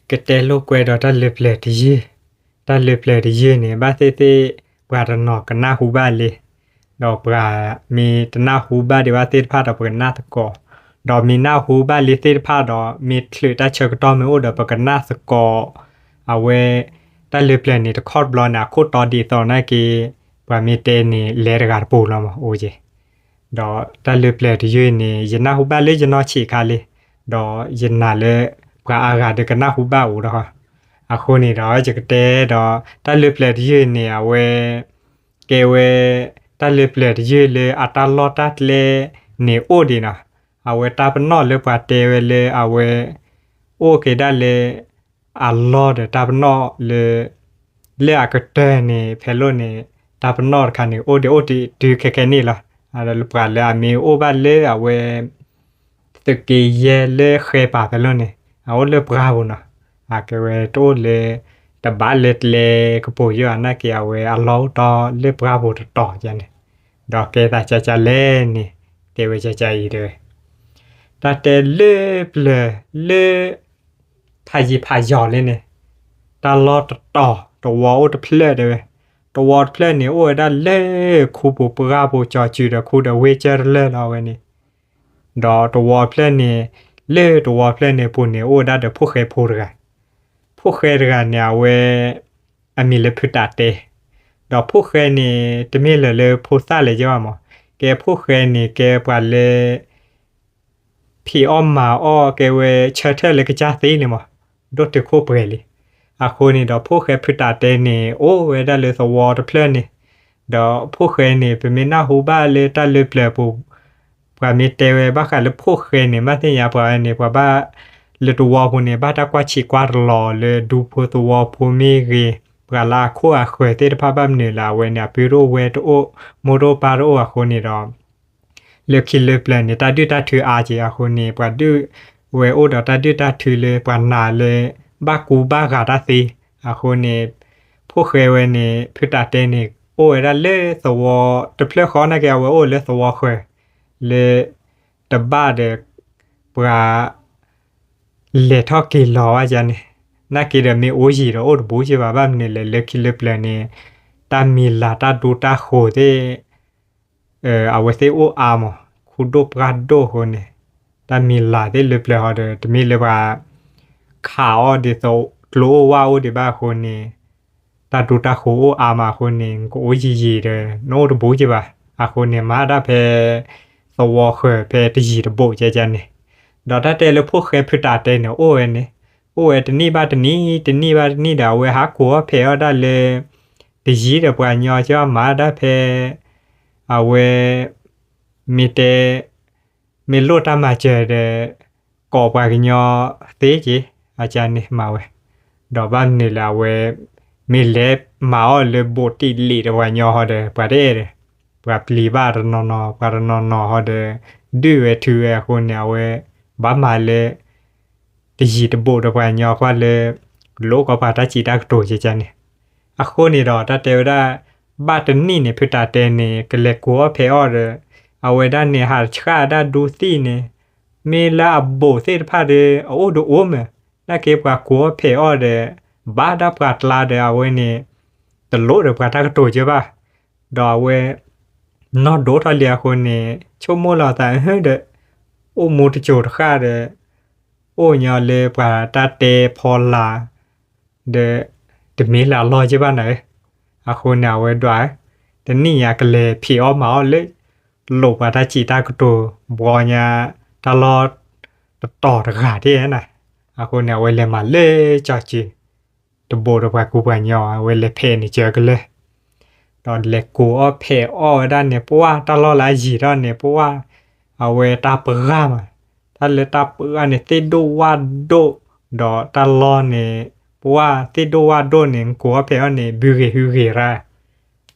cái tên lúc quay đó ta lệp lệp thì gì ta lệp lệp thì gì nè ba thế bà ta nọ cái na hú ba li đó bà mi ta na hú ba thì ba thế pha đó bà na ta co đó mi na hú ba li thế pha đó mi thử ta chơi cái đó mi ô đó bà na ta co à we ta lệp lệp nè ta cót blo na cót đó đi tao na cái bà mi tên nè lệ ra gạt bù lắm ô gì đó ta lệp lệp thì gì nè giờ na hú ba li giờ nó chỉ khá li đó giờ na le qua aga de kana hu ba u đó a khu ni đóจะกเตดอตาลึบเลยยืนเนี่ยเวเกเวตาลึบเลยยืนเลยอัตลอตัดเลยเนี่ยโอดีนะเอาเวตาปนอเลยปาเตเวเลยเอาเวโอเคได้เลยอัลลอดตาปนอเลยอากเตเนี่ยเพโลเนี่ยตาปนอคันเนี่ยโอดีโอดีดูแค่นี้ล่ะอะไรลูกปลาเลยมีโอบ้านเลยเอาเวตะกี้เยเลยเคยปาเพโลเนี่ยเอาเลยปราบุนะอาเกเวโตเลยแต่บ้านเล็ดเลยก็ปูอยู่อันนั้นเกี่ยวเวอัลลอฮ์ต่อเลยปราบุต่อจังเนี่ยดอกเกตาจะเล่นนี่เทวจะอีเลยแต่เลยเลยพายอเลยเนี่ยตลอดต่อตัววอลเพลเดยตัววอลเพลเนี่ยโอ้ยได้เลยคูปูปราบุจอจูเดคูเดเวเจอร์เลยเราเวนี่ดอตัววอลเพลเนี่ยเลยตัววอลเพลเนี่ยปุ่นเนี่ยโอ้ได้เดี๋ยวพวกเคยพูดกันพวกเคยกันเนี่ยเวมีเลยพูดตัดเตะดอกพวกเคยนี่จะมีเลยพูดซาเลยจ้ามั้งแกพวกเคยนี่แกปาเลยพี่อ้อมมาอ้อแกเวเชิดเธอเลยก็จ้าตีเลยมั้งโดดที่คู่เปรย์อาคนนี่ดอกพวกเคยพูดตัดเตะนี่โอ้เวได้เลยสวอตเพลนี่ดอกพวกเคยนี่เป็นมีหน้าหูบ้าเลยตัดเลยเปลือกปูกว่ามีเตเวบ้ากันแล้วพวกเคยนี่มาที่ยาปานี่กว่าบ้าเลยตัวพวกนี้บ้าตากว่าชีกว่าหล่อเลยดูพวกตัวพวกมีกีปลาลาคู่อาเคยเตะภาพแบบนี้ละเวเนี่ยพิโรเวตโอโมโรปาโรอาคนนี้รอเลือกคิดเลยเปล่าเนี่ยตาดื้อตาถืออาจีอาคนนี้ปลาดื้อเวโอเดตาดื้อตาถือเลยปลาหนาเลยบ้ากูบ้ากาตาซีอาคนนี้พวกเคยเวนี่พิตาเตนี่โอ้ยได้เลยสวอตะเพลขอนะแกเวโอเลยสวอเคยเลยตะบ้าเด็กปลาเลทอกิลอว่าจันนี่นักกีฬามีโอจีเราโอ้บูจีว่าแบบนี้เลยเลือกคิดเลยเปล่านี่ตามีลาตาดูตาโคเตเอาไว้เซโออาร์มคูโดปราโดคนนี่ตามีลาเตเลยเปล่าเดจะมีเลยว่าข่าวเดโซโลว่าโอเดบ้าคนนี่ตาดูตาโคโออาร์มาคนนี่ก็โอจีเลยโน้ตบูจีว่าอาคนนี่มาได้เพสวอเคยเพตีจีตโบเจจันนี่ดอทเตลพวกเคยพูดตาเตเนี่ยโอ้ยนี่โอ้ยตนี่บ้าตนี่บ้านี่ดาวเวหาขัวเพอได้เลยตีจีเดปวญญาจะมาได้เพเอาเวมีเตมีโลตามาเจอเดกอบปญญาเตจีอาจารย์นี่มาเวดอกบ้านนี่ละเวมีเล็บมาเลยบทที่ลีดปญญาฮอเดปะเดเดปะปลีบ้านนอปะนอฮอเดดื้อเวถือคนเนี่ยเวบ้ามาเลยตีจีตโบดปญญาว่าเลยโลกปาตาจีตากโตเจจันเนี่ยอะคนนี่ดอตาเตวได้บ้านนี่เนี่ยพิตาเตเนี่ยก็เลยกลัวเพอเดเอาไว้ด้านเนี่ยหาชาด้านดูซี่เนี่ยมีลาโบเสพาเดโอ้ดูโอมน่าเก็บกว่ากลัวเพอเดบ้าดับกัดลาเดเอาไว้เนี่ยตลอดปาตากโตเจป่ะดอเวนอดโดทาเลียคนเนี่ยชั่วโมงละแต่เฮ้ยเดโอ้มูตโจดค่าเดโอ้ยอเลยปาตาเตพอลาเดมีละลอยใช่ป่ะไหนอาคนเนี่ยไว้ด้วยแต่นี่อยากเลยพี่อ้อมมาเลยหลบปาตาจีตากตัวบัวเนี่ยตลอดต่อตะขาที่นั่นน่ะอาคนเนี่ยไว้เลยมาเลยจอจีตะโบตะปากูปายอไว้เลยเพนี่เจอกันเลยตอนเล็กกูอ้อเพอ้อด้านเนี่ยเพราะว่าตลอดหลายจีด้านเนี่ยเพราะว่าเอาไว้ตาเปิดมาถ้าเลยตาเปิดเนี่ยติดว่าโดดอตลอดเนี่ยเพราะว่าติดว่าโดเนี่ยกูอ้อเพอ้อเนี่ยบิวเกระ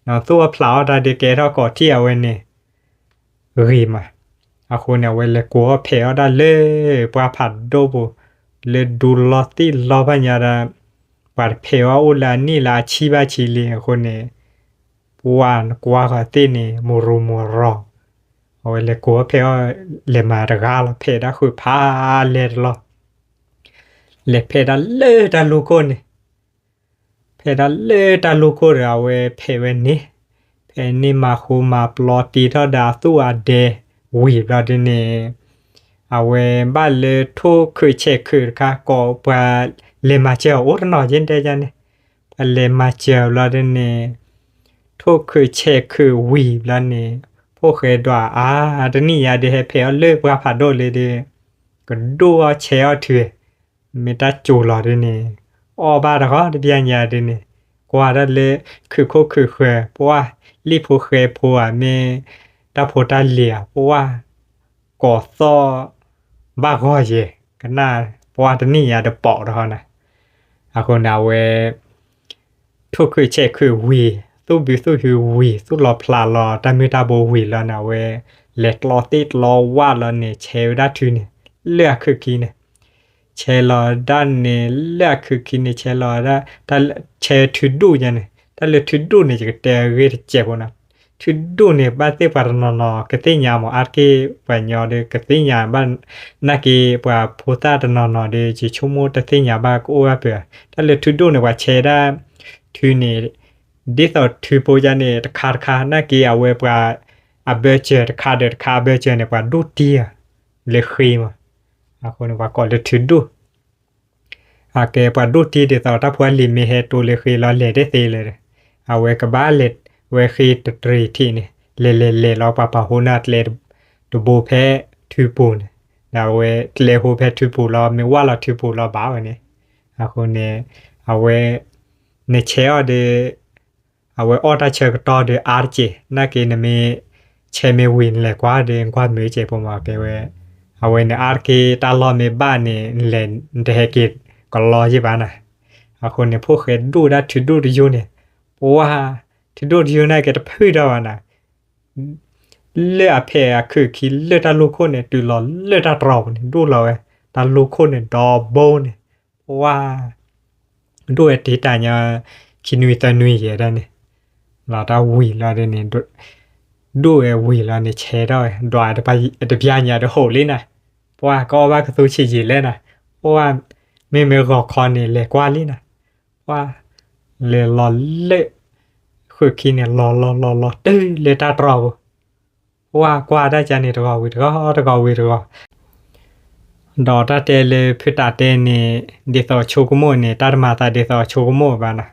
เนาะตัวพลาวดาเดเกเท่าก่อที่เอาไว้เนี่ยรีมาอาคนเนี่ยไว้เลยกูอ้อเพอ้อได้เลยปลาผัดโดบุเลยดูลอติลอปัญญาดาปาเพอ้ออุลานี่ลาชีบาชีลีคนเนี่ยวานกว่าก็ตีนี่มูรูมูรอเอาเลยกูเพอเลยมาระกาลเพดาคือพาเลดลอ le pedalle da lucone pedalle da lucone awe peveni penni ma khu ma ploti tho da tu ade wi bla de ne awe ba le tho khu che khu ka ko pa le ma che o no jin de jan ne le ma che la de ne tho khu che khu wi bla ne pho khe dwa a de ni ya de he phe le bra pha do le de ko do che a thue me ta chu la de ne o ba da ko de pian ya de ne kwa da le khu ko khu khwe po li pho khe pho a me ta pho ta le a po ko so ba go ye kana po ta ni ya de po da na a ko na we thu khu che khu wi tu bi su hu wi su lo pla lo ta mi ta bo wi la na we let lo tit lo wa lo ne che da thu ne le khu ki ne che lo da ne le khu ki ne che lo da ta che thu du ya ne ta le thu du ne je te ge che bo na thu du ne ba te par no ke te nya mo ar ke pa nyo de ke te nya ba na ke pa pho ta no de ji chu mo te te nya ba ko a pe ta le thu du ne wa che da thu ne this or two po ja ne ta kha na ke a we pa a be che ta kha be che ne pa du ti le khim a ko ne wa ko le thu du a ke pa du ti de ta pho li me he to le khi la le de te le a we ka ba le we khi t 3 ti ne le lo pa ho na le to bo phe thu po ne na we le ho phe thu po lo me wa la thu po lo ba we ne a ko ne a we ne che o de a we order che to de rj na ke ne me che me win le kwa de kwa me che po ma ke we a we ne r ke ta lo me ba ne le de he ke ko lo ji ba na a ko ne pho khe du da thu du de yo ne po wa thu du de yo na ke ta phu da wa na le a phe a khu ki le ta lo ko ne tu lo le ta tro ne du lo we ta lo ko ne do bo ne wa du e ti ta nya ki nui ta nui ye da ne la ta wi la de ne du e wi la ne che da dwa de pa de pya nya de ho le na wa ko ba ka su chi ji le na wa me go kho ne le kwa le na wa le lo le khu ki ne lo te le ta tro wa kwa da cha ne de go wi de goดอตาเตเลพิตาเตนี่เดซอโชกุโมนี่ตามาตาเดซอโชกุโมบานะ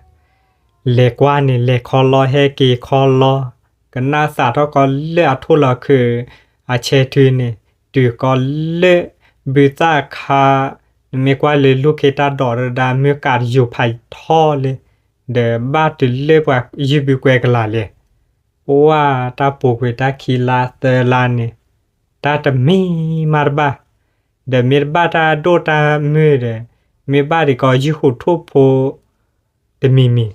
เลกว่านี่เลคอลอเฮกีคอลอกันนาสาทก็เลอทุลอคืออาเชทูนี่ดูก็เลบิซาคามีกว่าเลลูกเคตาดอรดามีการอยู่ภายท่อเลยเดบาติเลว่ายิบิกเวกลาเลยว่าตาปูกเวตาคีลาเตลานี่ตาตมีมารบาde mirbata dota mure mi bari ko ji hu thu pho de mi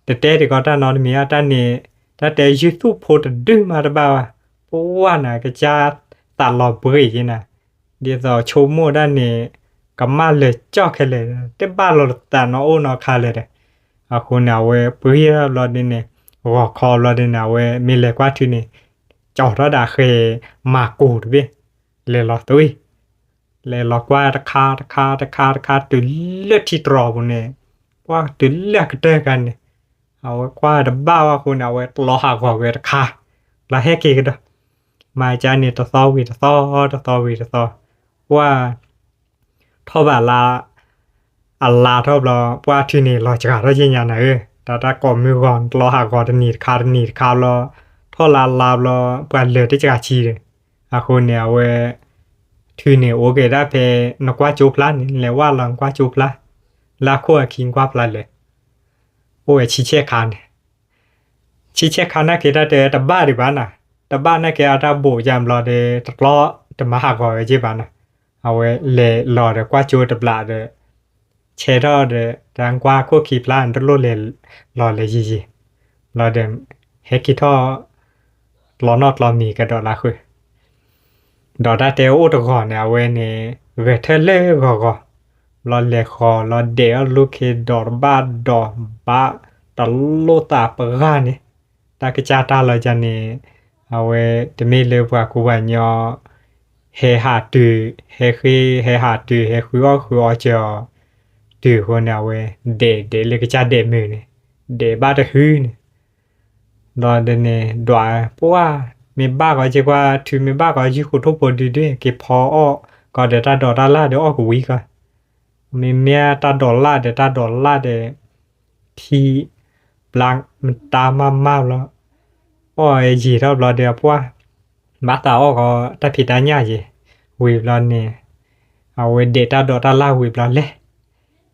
de te ko ta no mi ata ni ta te ji thu pho de du ma da ba po wa na ka cha ta lo bri ji na de so cho mo da ni ka ma le cho khe le te ba lo ta no o no kha le de a ko na we bri lo de ne ro kho lo de na we mi le kwa thu ni cho ra da khe ma ko de le lo tui le lo qua ta kha tu le ti tro bu ne qua tu le ka te kan ne au qua da ba wa ku na we lo ha ko we ta kha la he ke da ma cha ni ta so wi ta soว่าทบลาอัลลาทบลอว่าที่นี่เราจะหาได้ยังไงแต่ถ้าก่อนมือก่อนเราหาก่อนนีดคาลอทอลาลาเราเปลี่ยนเลยที่จะชีเลยอาคนเนี่ยเวที่นี่โอเคได้เพนกว่าจูพลันเลยว่าหลังกว่าจูพลันลาขั้วคิงกว่าพลันเลยโอ้ยชิเชคานน่ะเกิดได้แต่บ้าดิบ้านน่ะแต่บ้านน่ะเกิดได้โบยามรอเดตะล้อแต่มาหาก่อนจีบ้านน่ะเอาไว้เลยรอเดกว่าจูตะปลาเดเชดอเดดังกว่าขั้วขีพลันตะโลเลยรอเลยจีรอเดเฮกิทอรอนอดรอมีกันดอละคือดอได้เตโอตะก่อนเนี่ยเวนี่เวเทเลก็รอเลยคอรอเดอลูกดอร์บาดอบ้าตะโลตาปะกานี่ตากจาตาลอจันนี่เอาไว้จะมีเลว่ากูว่าญอเฮหาตุเฮคุยว่าคืออจอ từ hồi nào về để lấy cái cha để mười này để ba được hư này rồi đây này đóa qua mình ba cái chỉ qua thứ mình ba cái chỉ khu thúc bồi đi đi cái phò có để ta đỏ ra là để ở cái cái mình mẹ ta đỏ la để ta đỏ la để thì blanc mình ta mà lo ôi gì đâu lo để qua bắt tao có taผิด nhá gì vì lo nèเอาđể ta đỏ ta la vì lo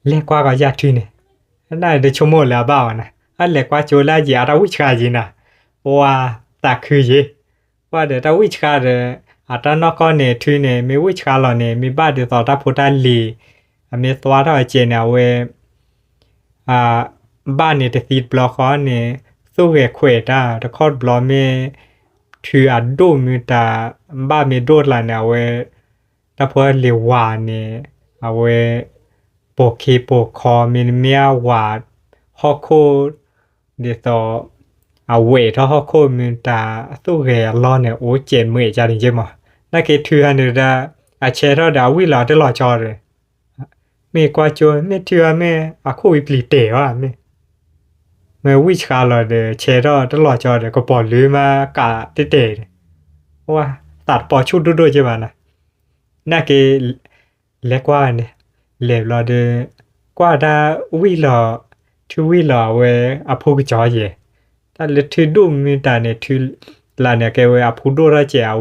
lẽ qua cái giá trị này này để cho mua là bao nè anh lẽ qua chỗ là gì à đâu biết cái gì nè wow ta cứ gìว่าเดี๋ยวta biết cái rồi à ta nó có nè thứ nè mới biết cái là nè mới bắt được tao ta phụ ta lì mới toa ta ở trên nào về àบ้านเนี่ยจะติดบล็อกเขาเนี่ยสู้เหตุเขวดแต่คอดบล็อกไม่ถืออัดดูมีแต่บ้านมีโดดละเนี่ยเว้ถ้าพอเลี้ยววานเนี่ยเอาไว้ปกคีปกคอมีเมียวาดฮอกโคเดี๋ยวต่อเอาเวทฮอกโคมีแต่สู้เหตุรอเนี่ยโอ้เจ็บมือจะจริงๆมั้งนั่นคือถืออันนี้ได้อาเชเราดาวิลาได้หล่อจอเลยไม่กว่าจนไม่ถือไม่อาคุยปลีเต๋อไม่ไม่วิชาเราเดเชเราได้หล่อจอเดก็ปอดลืมมากะเต๋ว่าตัดปอชุดด้วยใช่ไหมนะนั่นคือเล็กว่าเนี่ยเล็บเราเดกว่าได้วิลาทุวิลาเวอพูกจอเย่แต่เล็กที่ดูมีแต่เนี่ยทุลาเนี่ยแกเวอพูดูระเจ้า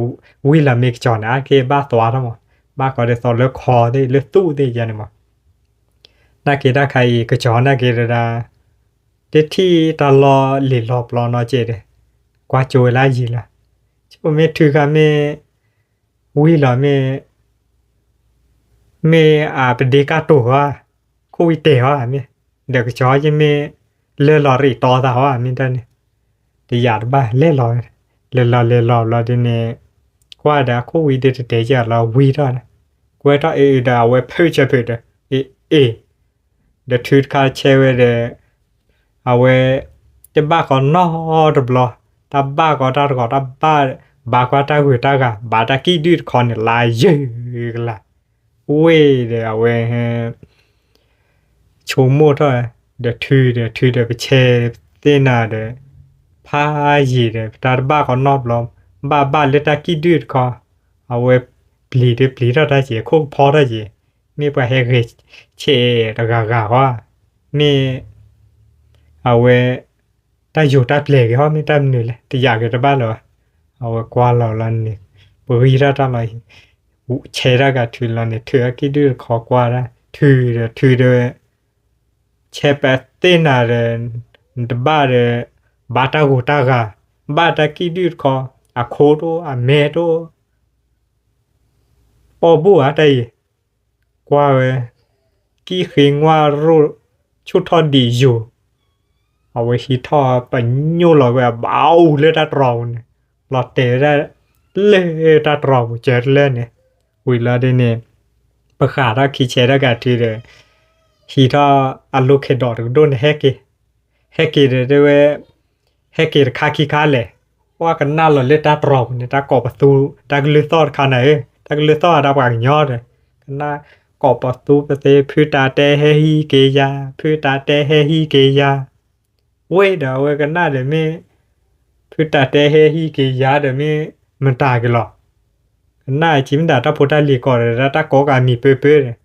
วิลามีจอนะแกบ้าตัวทั้งหมดบ้าก็ได้สอนเลือกคอได้เลือกตู้ได้ยังไงมั้งนั่นคือได้ใครก็จอนั่นคือได้เด็ดที่ตลอดหลีหลบรอนอเจเดกว่าโจยไล่ยีละช่วงเมื่อถือกันเมื่อวิลาเมื่อเป็นเด็กตัวคุยเตะว่าเมื่อเด็กจอยังเมื่อเล่นลอรีต่อตาว่ามีแต่เนี่ยแต่อยากบ้าเล่นลอเราเดี๋ยวนี้กว่าได้คุยเด็ดเตะจะเราวิได้นะกว่าถ้าได้เอาไว้เพื่อจะเพื่อเดี๋ยวถือการเชื่อเดเอาไว้จะบ้าก็นอดบลอถ้าบ้าก็ได้ก็ถ้าบ้าก็ได้หัวตากะบ้าตะกี้ดื้อคอนลายเยอะละเว้ยเดี๋ยวเอาไว้ชมโม่ด้วยเดี๋ยวถือไปเชฟเต้นเดี๋ยวพายีเดี๋ยวถ้าบ้าก็นอบลอมบ้าเลตะกี้ดื้อคอเอาไว้ปลีได้เจี๋ยโคพอได้เจี๋ยมีไปให้เชตะกะว่ามีเอาไว้ถ้าอยู่ใต้เปลือกเขาไม่ได้เหนื่อยเลยแต่อยากอยู่ที่บ้านเราเอาไว้กว่าเราลันเนี่ยบริษัทอะไรเชได้กับถือเราเนี่ยถือกี่ดื้อขอกว่าได้ถือเดเชไปเต้นอะไรบ้าเลยบาตาหูตากะบาตากี่ดื้อขออะโคโตอะเมโตปอบัวได้กว่าเว้กี่เข่งว่ารู้ชุดทอดีอยู่เอาไว้ที่ท่อไปยูหลอแบบเบาเลยดัดเราเนี่ยหลอดเตะได้เลยดัดเราเจอเล่นเนี่ยวิลาเดเนี่ยประกาศว่าคิดเชื่อได้กันทีเดียวที่ท่ออัลลูกเฮดอร์ก็โดนแฮกเดี๋ยวด้วยแฮกค่าขี้ค้าเลยว่ากันน่าหลอดเลยดัดเราเนี่ยดัดกอบประตูดัดลือซอดขนาดไหนดัดลือซอดดัดปากยอดเลยกันน่ากอบประตูประเทศพื้นตาเตะเฮีเกียพื้นตาเตะเฮีเกียเว้ยเดี๋ยวกันน่าเดี๋ยวไม่พื้นตาเตะเฮีเกียเดี๋ยวไม่มันตายกันหรอกกันน่าจิ้มด่าถ้าพูดได้ลีก่อนเลยถ้าโกกามีเปื้อเลย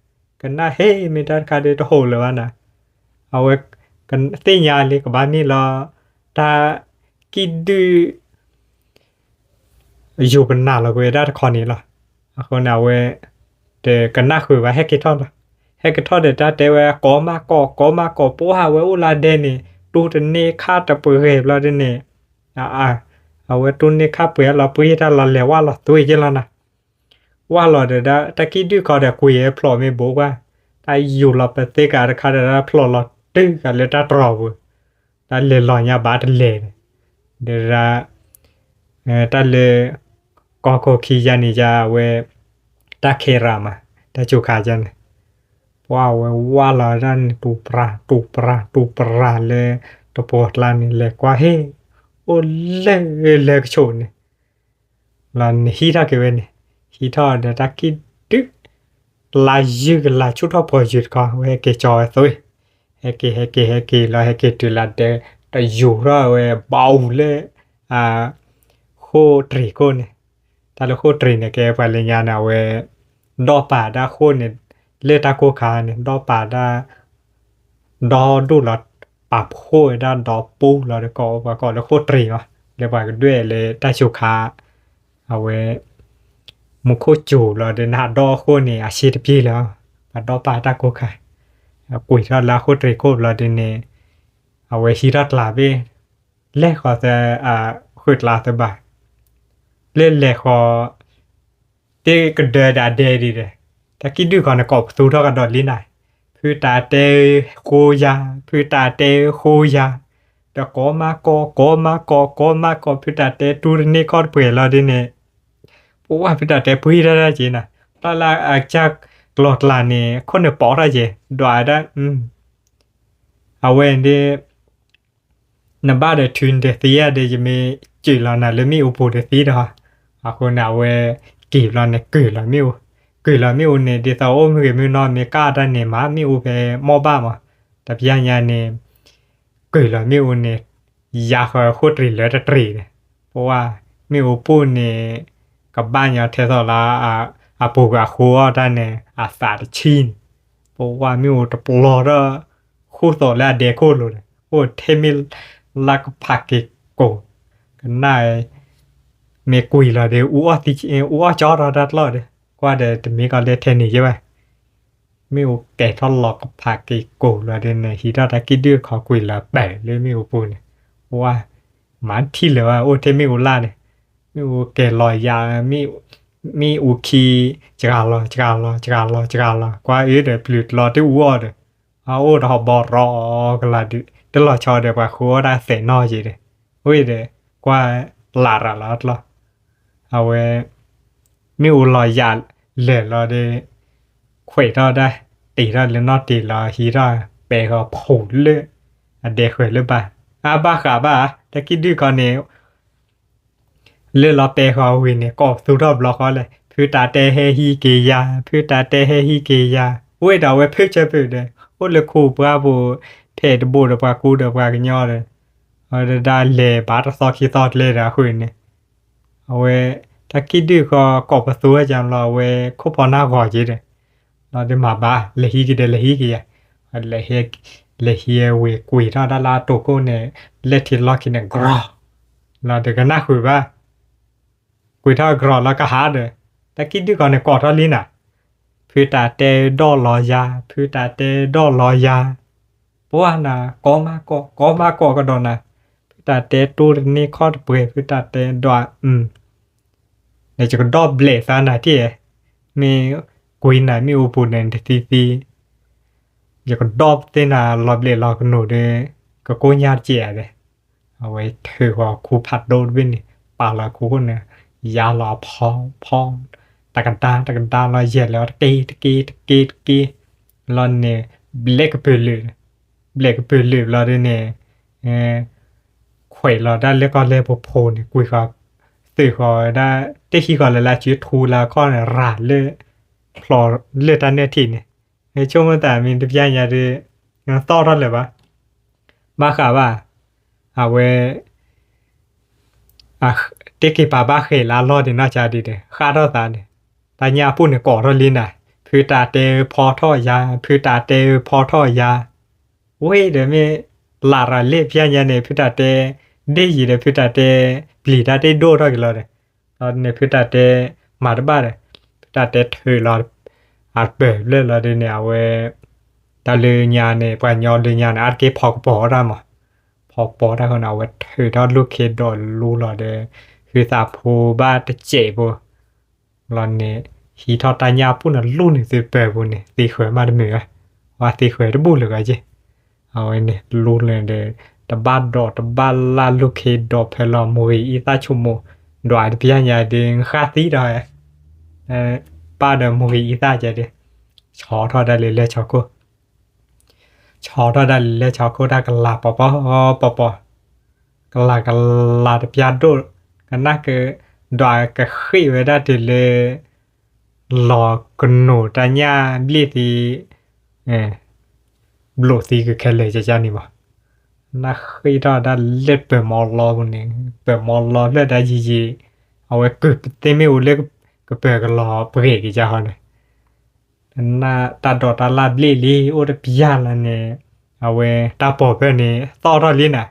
กันน่าเฮ้ไม่ได้การเดือดโหเลยวะนะเอาไว้กันเตี้ยยาเลยกับบ้านนี้รอถ้ากินดื้ออยู่กันน่าเราก็ได้คอนี้หรอคนเอาไว้เดี๋ยวกันน่าคุยว่าให้กินทอดให้กินทอดเดี๋ยวจะว่าก่อมาก่อปูหาไว้อุลาเดนี่ดูแต่นี่ค่าตะเปื่อยเราเดนี่เอาไว้ตุนนี่ค่าเปื่อยเราเปื่อยถ้าเราเลี้ยว่าเราตัวอีกแล้วนะว่าเราเดี๋ยวตะกี้ดื้อเขาเดี๋ยวคุยพลอไม่บอกว่าถ้าอยู่เราไปเตะกันค่าเดี๋ยวพลอเราดื้อกันเลยถ้ารอบุถ้าเลยหล่อยาบาดเลยเดี๋ยวถ้าเลยก็ขี้ยันนี่จะเวตาเครามาตาจุกาจันว่าเราดันตูปราเลยตัวปวดลานนี่เลยกว่าเฮโอเลยโชนนี่ลานฮีท่าเกเวนนี่ฮีท่าเดตากิดึก là dư là chút họ bỏ dứt con về cái trò thôi hay là hay cái từ là để dù ra về bao lên khô trì cô này ta là khô trì này cái phải là nhà nào về đo bà đa khô này lên ta cô khá này đo bà đa đo đủ là bà khô đa đo pu là được có và còn là khô trì mà để phải cái đuôi là ta chịu khá về một khô chủ là để nạt đo khô này xịt pi là và đo bà ta cô khá quỷ ra là khô trì cô là để này về hi ra là về lẽ khó sẽ khuyết là tới bà lên lẽ khó thế cái đời đã đời đi rồi ta khi đưa con nó cọp số đó cái đợt lên này phía ta tê khô ya phía ta tê khô ya đã có mà phía ta tê tu này con bể là đi nè bố phía ta tê bể ra gì nè ta là chắc lọt là nè con được bỏ ra gì đoài đó quên đi nằm ba để thuyền để xía để gì mi chỉ là nè lấy mi upo để xí đóคนnào về kỷ là này cử là miu này đi tàu ôm người miu non mi cá ra này má miu về mò ba mà tập nhà này cử là miu này giá khỏi khốt rì lỡ rất rì này เพราะว่าmiu upo nàyกับบ้านnhà thế sao làปูกับครัวได้เนี่ยสาดชินเพราะว่ามิวตะปลอดคู่ต่อแล้วเด็กคู่เลยโอ้เทมิลักพักกิโกกันนายเมกุยละเดอูอ่ะติอูอ่ะจอระดับละเดกว่าเดตมีก็เลเทนี่ใช่ไหมมิวแก่ทอดหลอกพักกิโกละเดเนี่ยฮิดาตะกิดื้อขอกุยละแปะเลยมิวปูเนี่ยว่ามันที่เหลือว่าโอ้เทมิวล่าเนี่ยมิวแก่ลอยยามีอูคีจกาลกว่าเดปลุดรอที่อูอ่ะเดโอ้ดอกบอรอกันละดิเดลอชอเดกว่าคัวได้เสนอจีเดโอ้ยเดกว่าลาระละละเอาเวมีอูลอยยาเหลือรอเดขวยรอได้ตีรอหรือนอตีรอฮีรอเปก็ผุเลยเดขวยหรือเปล่าบ้าขาบ้าแต่คิดดูก่อนเนี่ยเลือรอเปก็วินเนี่ยก็สู้รอบรอเขาเลยพื้นตาเตเฮฮีเกียเว้ยดาวเว้ยเพื่อจะเปิดเลยโอ้เลยคู่ป้าบูเทดบูดป้ากูเดป้ากันย่อเลยได้เลยบาร์ซอคีซอดเลยนะคุณเนี่ยเอาเว้ถ้าคิดดูก็กอบประตูจำเราเว้คู่พอหน้าก่อจีเลยเราได้มาบ้าเลยฮีกี่เลยฮีเว้กุยเราได้ลาตัวกูเนี่ยเลยที่ล็อกกินเนี่ยกรอเราเด็กกันหน้าคุยว่ากุยเท่ากรอแล้วก็หาเลยแต่คิดดูก่อนเนี่ยกอดเท่านี้น่ะพื้นตาเตดอลอยาเพราะว่าน่ะก็มาก็โดนน่ะพื้นตาเตตูนี่ข้อเปลือยพื้นตาเตดอเนี่ยจะก็ดอเบลซะน่ะที่มีกุยน่ะมีอุปุเนี่ยทีจะก็ดอบเตน่ะรอเบลรอกันหนูเด้ก็โกญาเจียเลยเอาไว้ถือว่าครูผัดโดนวินนี่ปาละครูเนี่ยยาลอพองตะกันตาลอยเหยียดแล้วตะกี้ลอนเนี่ยเบลกเปลือเราเนี่ยขวยเราได้แล้วก็เลยโพเนี่ยกุยก็สื่อก็ได้ที่ขี้ก่อนเลยละชีวิตทูแล้วก็เนี่ยราดเลยพลอเลือดด้านเนี่ยทีเนี่ยในช่วงแต่มีทุกอย่างอย่างที่ต่อรอดเลยปะมาข่าวว่าเอาไว้เด็กป้าบ้าเคยลารอดเนี่ยน่าจะดีเลยค่ารอดตาเนี่ยตาญาพูดเนี่ยก่อรอดลิ้นน่ะพื้นตาเตพอท่อยาเว้ยเดี๋ยวมีลาราเล่พี่ยันเนี่ยพื้นตาเตได้ยินเนี่ยพื้นตาเตปลีตาเตโดรอดเลยตอนเนี่ยพื้นตาเตมาบ้านเนี่ยพื้นตาเตเธอรอดอาจเปิดเลยเราเนี่ยเว้ยตาเลยญาเนี่ยปัญญาเลยญาอาจเก็บพอกปอได้มั้งพอกปอได้คนเอาไว้เธอทอดลูกเคดดอนรู้เราเด้คือสาภูบ้านเจ็บเราเนี่ยฮีทอตายาปุ่นลุ่นสิเปิดปุ่นเนี่ยตีเขยมาได้เหมือว่าตีเขยได้บุญหรือไงจีเอาไอ้เนี่ยลุ่นเลยเด้ตะบ้านดอตะบ้านลาลูกเคดอเพลอมวยอีตาชุโมดอยพี่ยาเด้งค่าตีได้ป้าเดมวยอีตาจะเด้ชอทอได้เลยชอโคได้กันลาปกันลาเดพิยาโดกันน่าคือดอยก็ขี้ไว้ได้ทีเลย รอกนโนตาญาบลีตีเออบลูตีคือแค่เลยจะจานี่บ่นักขี้ดอดันเล็ดเปิดมอลลอคนนึงเปิดมอลลอเลือดได้จีเอาไว้กึบเต็มไม่อุเล็กก็เปิดกันรอเบรกอีจ้าฮอนน่ะตาดอตาลาบลีลีโอเดปิยาละเนี่ยเอาไว้ตาปอเพิ่นนี่ต่อรอลิน่ะ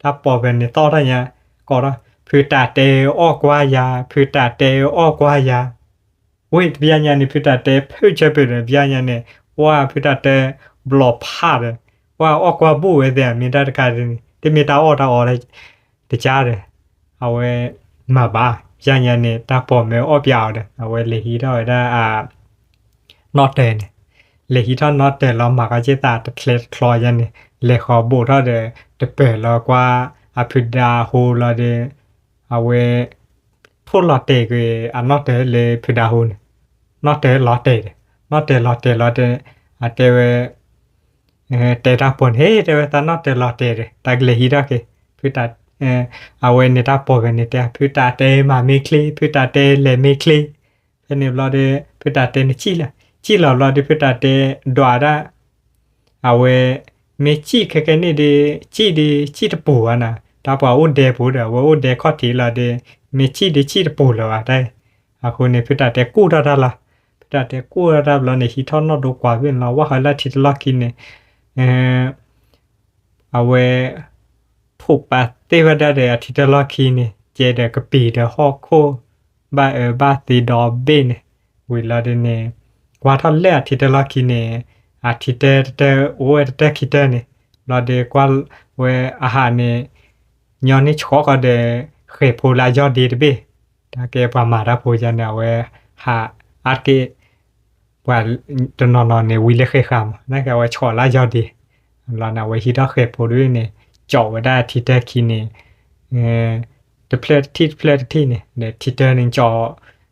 ถ้าปอเพิ่นนี่ต่อได้ยังก็รอคือตาเตออกว่ายาคือตาเตออกว่ายา Wait, bianya ni putate pujapere bianya ne wa putate blopare wa okwa bu we de mi da ka ni te mi ta o re te cha de awe ma ba bianya ne ta po me o pya de awe le hi da da not de ne le hi ta not de lo ma ka che ta te klet klo ya ne le kho bu tha de te pe lo kwa a puda ho la de awe พูดลอเตก็อันนอเตเลยพิดาหุนนอเตลอเตอาเตเวเตตาปนเฮเตเวตานอเตลอเตตากเลฮีดาเคพิดาเอาเวเนตาปกันเนตาพิดาเตมาเมคลีพิดาเตเลเมคลีเพเนลอเดพิดาเตนชิลาลอเดพิดาเตดวาดาเอาเวเมชิเคเคนี่ดีชิตปูอะนะตาปาอุเดปูเดวอุเดคอทีลาเดเมชิดิชิตปูลว่าได้อาคนเนี่ยพิดาเตกูดาดาละพิดาเตกูดาดาละเนี่ยฮิทอนนอดูกว่าเว้นเราว่าหาละทิตลักกินเนี่ยเอาเวผูกปาเตวดาเดอทิตลักกินเนี่ยเจเดกปีเดฮอกโคบ้าตีดอเบนเวลาเดเนี่ยกว่าทันเล่ทิตลักกินเนี่ยอาทิตเตโอเตคิเตเนี่ยเราเดกว่าเวอาหารเนี่ยย้อนนี่ชอกก็เดเคยพูดลายอดดีเบ้ถ้าเก็บประมาทพูดจะเนี่ยเว้หาอาร์เกว่าตอนนอนเนี่ยวิเลเคยคำนั่นก็ว่าชอลายอดดีเราเนี่ยว่าฮิตเคยพูดด้วยเนี่ยจ่อไว้ได้ที่แต่คีเนี่ยเดเพลทที่เนี่ยเดที่แต่เนี่ยจ่อ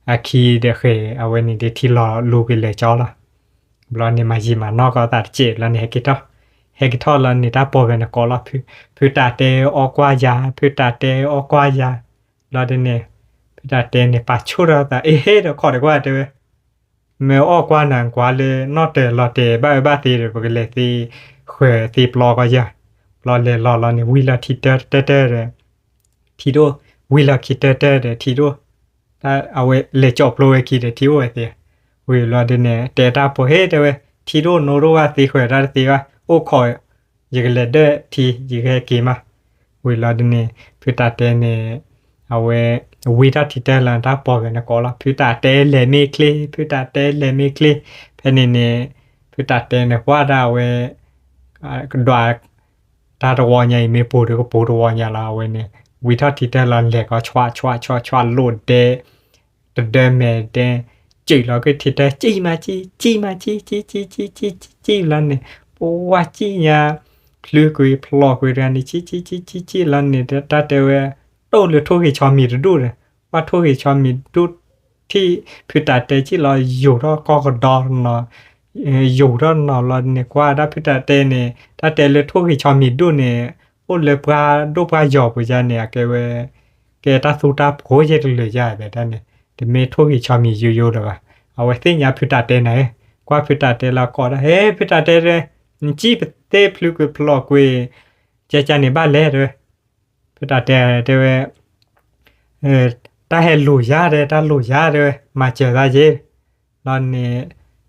อาคีเดเคยเอาไว้เนี่ยเดที่รอลูไปเลยจ่อละเราเนี่ยมาจีมานอกก็ตัดเจ็ดแล้วเนี่ยกิตเฮกิทอลนี่ตาปอเวนก็ละพิตาเตออกว่ายาพิตาเตออกว่ายาลอเดเนพิตาเตเนี่ยปัจจุระตาเอเฮเดขอดกว่าเดเมออกว่านังกว่าเลยนอเตลอเตบ้าตีเดบกเลยตีเขวตีปลอก็ยาลอเลยลอเนี่ยวิลาทิเตเตทีโดวิลาคิเตเตทีโดถ้าเอาเวเลจอบโลเอคิเดทีโอเตวิลาเดเนเตตาปอเฮเดเวทีโดโนโรว่าตีเขวได้ตีว่าโอ้คอยยิงเลเดอร์ทียิงแค่กี่มาเวลาเดเนี่ยพิตาเตเนี่ยเอาไว้วิธีที่เตลันทับปอกกันก็ละพิตาเตเลมิคลีเพนเนี่ยพิตาเตเนี่ยว่าได้เว้ดวตาตัวใหญ่ไม่ปูดก็ปูตัวใหญ่ละเว้เนี่ยวิธีที่เตลันเล็กก็ชวโหลดเดเมเดจีแล้วก็ที่เตจีมาจีแล้วเนี่ยว่าจีเนี่ยพลูกุยพลอกุยเรนนี่จีแล้วเนี่ยตาเตเวโตเลยทุกข์ชอมีดูเลยว่าทุกข์ชอมีดูที่พิตาเตจีเราอยู่รอก็ดอนเนาะอยู่รอเนาะเราเนี่ยกว่าถ้าพิตาเตเนี่ยถ้าเตเลยทุกข์ชอมีดูเนี่ยโอ้เลยปลาดูปลาหยอบไปจ้าเนี่ยแกตาสุตาโผล่เยอะเลยจ้าแบบนั้นเนี่ยแต่เมทุกข์ชอมีอยู่เลยว่ะเอาไว้ที่เนี่ยพิตาเตไหนกว่าพิตาเตเราก็ได้เฮ้พิตาเตเลยจีบเตะพลุกพลอกเวเจในบ้านเล่เลยพิตาเตเวตาเฮลูยาเตาลูยาเลยมาเจอได้เจตอนนี้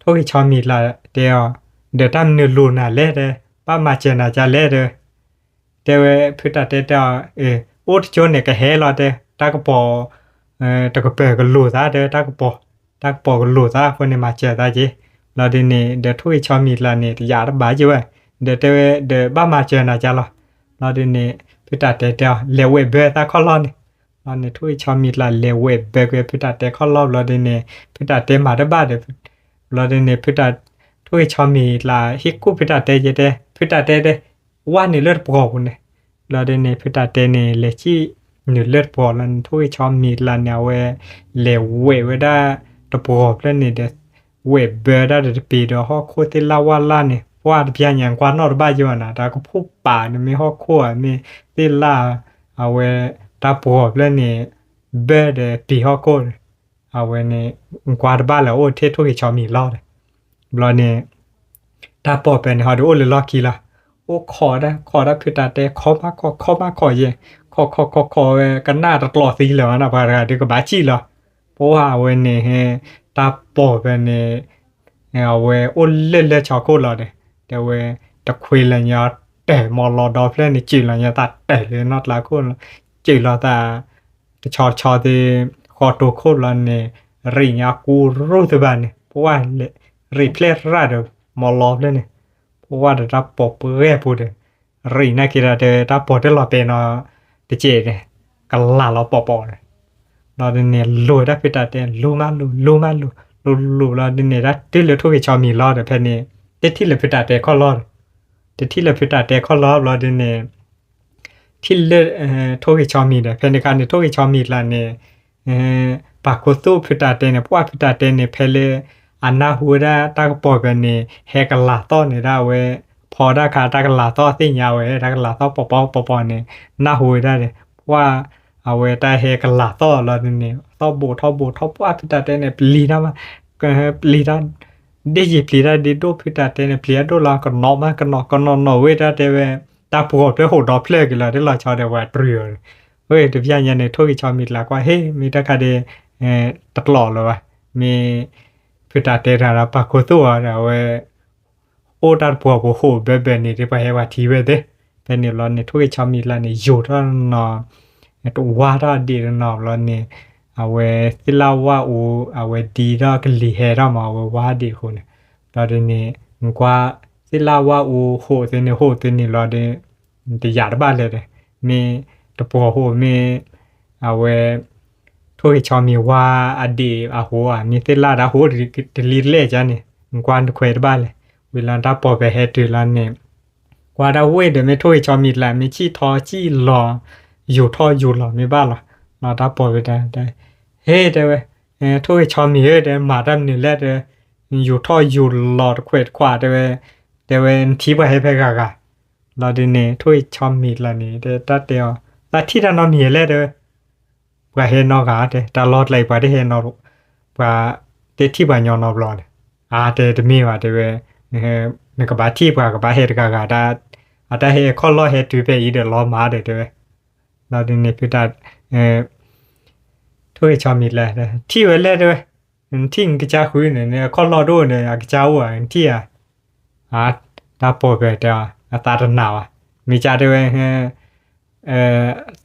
ทุกชอมีละเดี๋ยวตั้มเนื้อลูน่ะเล่เลยป้ามาเจอน่ะจะเล่เลยเตเวพิตาเตอุดโจเนี่ยก็เฮลอเตตากปอตากเปก็ลูซาเตตากปอก็ลูซาคนนี้มาเจอได้เจเราเดี๋ยวนี้เดี๋ยวทุกชอมีละเนี่ยยาระบายอยู่เดี๋ยวบ้ามาเจอนะจ๊ะเราเดี๋ยวนี้พิตาเตเดียวเลวเบตาข้อล้อนี่เราเนี่ยทุกชอมีละเลวเบกพิตาเตข้อล้อเราเดี๋ยวนี้พิตาเตมาได้บ้าเดี๋ยวเราเดี๋ยวนี้พิตาทุกชอมีละฮิกุพิตาเตเจเดพิตาเตเดว่านี่เลือดปอกเนี่ยเราเดี๋ยวนี้พิตาเตเนี่ยเลชี่นี่เลือดปอกแล้วทุกชอมีละเนี่ยเลวได้ตะปอกแล้วนี่เดเว็บเบอร์ได้เดี๋ยวปีเดียวฮอกโคติลาวาลาเนี่ยว่าเพียงอย่างกว่านอร์บ้าอยู่นะแต่ก็ผู้ป่าเนี่ยมีฮอกโคมีติลาเอาไว้ตาปอบแล้วเนี่ยเบอร์เดปีฮอกโคเอา เอาไว้ในกวาดบ้านแล้วโอ้เททุกที่ชอบมีรอดรอเนี่ยถ้าปอเป็นหาดูโอ้เลยรอกี่ละโอ้ขอได้พิตาแต่ขอเย่ขอกันหน้าตลอดสิแล้วนะบาราเด็กก็บาจีละเพราะว่าเว้นเนี่ยถ้าปอเป็นเนี่ยเอาไว้โอ้เล่ชอบโคตรเลยเดี๋ยวเว้ตะคุยอะไรเงี้ยแต่มอลอดอฟเล่นนี่จีอะไรเงี้ยตัดแต่เลยนอตละคนจีละแต่ชอที่ขอตัวโคตรเนี่ยริงยากูรู้ตัวบ้านเนี่ยเพราะว่ารีเพลย์รัดมอลอฟเล่นเนี่ยเพราะว่าเดี๋ยวรับปอบเรื่อยพูดเลยริงน่าคิดว่าเดี๋ยวรับปอบได้รอเป็นเนาะเดี๋ยวเจ๊เนี่ยกันลาเราปอบเลยเราเนี่ยรู้ได้พิจารณารู้มากรู้เราเนี่ยได้ที่เหลือทุกอย่างชอบมีรอดแต่แค่นี้ที่เหลือพิจารณาข้อรอดแต่ที่เหลือพิจารณาข้อรอดเราเนี่ยที่เหลือทุกอย่างชอบมีแต่แค่ในการที่ทุกอย่างชอบมีแล้วเนี่ยปากกุศลพิจารณาเนี่ยพวกพิจารณาเนี่ยเพลอันน่าหัวได้ตากปอบแบบนี้เฮกันลาต้อนเนี่ยได้เว้พอได้การตากลาต้อสิ่งยาวเว้ตากลาต้อปอเนี่ยน่าหัวได้เลยว่าเอาเว้แต่เฮกันลาต้อเราเนี่ยต้อท่อว่าพิจารณาเนี่ยลีนะว่าก็ลีนะได้ยิบลีได้ดิโดพิจารณาเนี่ยเปลี่ยนโดลาก็นอกมาก็นอนเว้ได้แต่เว้ตาปวดไปโหดดอกเพลกกันเลยได้เราชาวเดวัดเรือเว้ยเดี๋ยวพี่ยันในทุกชาวมีหลักว่าเฮ้มีตาคาเดตลอดเลยวะมีพิจารณาปากโคตัวเราเว้โอ้ตัดปัวโหแบบนี้ที่ไปให้ว่าทีเวเดเป็นเนี่ยเราเนี่ยทุกชาวมีละเนี่ยอยู่ท่านนอตัวว่าท่าดีนอเราเนี่ยเอาไว้สิลาว่าอูเอาไว้ดีด้กลีเฮรามาเอาไว้ว่าดีคนเราเนี่ยกว่าสิลาว่าอูโหเซนโหเซนเราเนี่ยจะอยากบ้านเลยมีตะปัวโหมีเอาไว้ทุกชาวมีว่าอดีอาหัวมีสิลาดาหัวลีเล่จ้ะเนี่ยกว่าทุกคนบ้านเลยเวลาถ้าปอไปเฮ็ดดูแล้วเนี่ยกว่าเราเว้ยเดี๋ยวไม่ถ้วยชอมีแหละมีชี้ทอชี้หล่ออยู่ท่ออยู่หล่อไม่บ้าหรอเราถ้าปอไปได้เฮ้เดี๋ยวเว้ยถ้วยชอมีเฮ้เดี๋ยวมาดำนี่แหละเดี๋ยวอยู่ท่ออยู่หล่อเขวดขวาเดี๋ยวที่ไปให้ไปกะเราเดี๋ยวนี้ถ้วยชอมีละนี่เดี๋ยวตัดเดียวตัดที่เรานอนเหี้ยแหละเดี๋ยวว่าเห็นนอกะเดี๋ยวตลอดเลยกว่าได้เห็นนอกว่าเดี๋ยวที่บ้านยอนนอกหล่อเดี๋ยวมีว่าเดี๋ยวนี่ก็บาที่กว่าก็บาเฮ็ดกะได้อาจจะเฮ็ดข้อล้อเฮ็ดถือไปอีเดอล้อมาเด้อเราเดี๋ยวนี้พิจารถ้วยชอมีแลที่ไว้แล้วเด้อทิ้งกะจาคุยเนี่ยข้อล้อโดเนี่ยกะจาว่าที่ตาปอไปเด้อตาตนาวมีจาเด้อ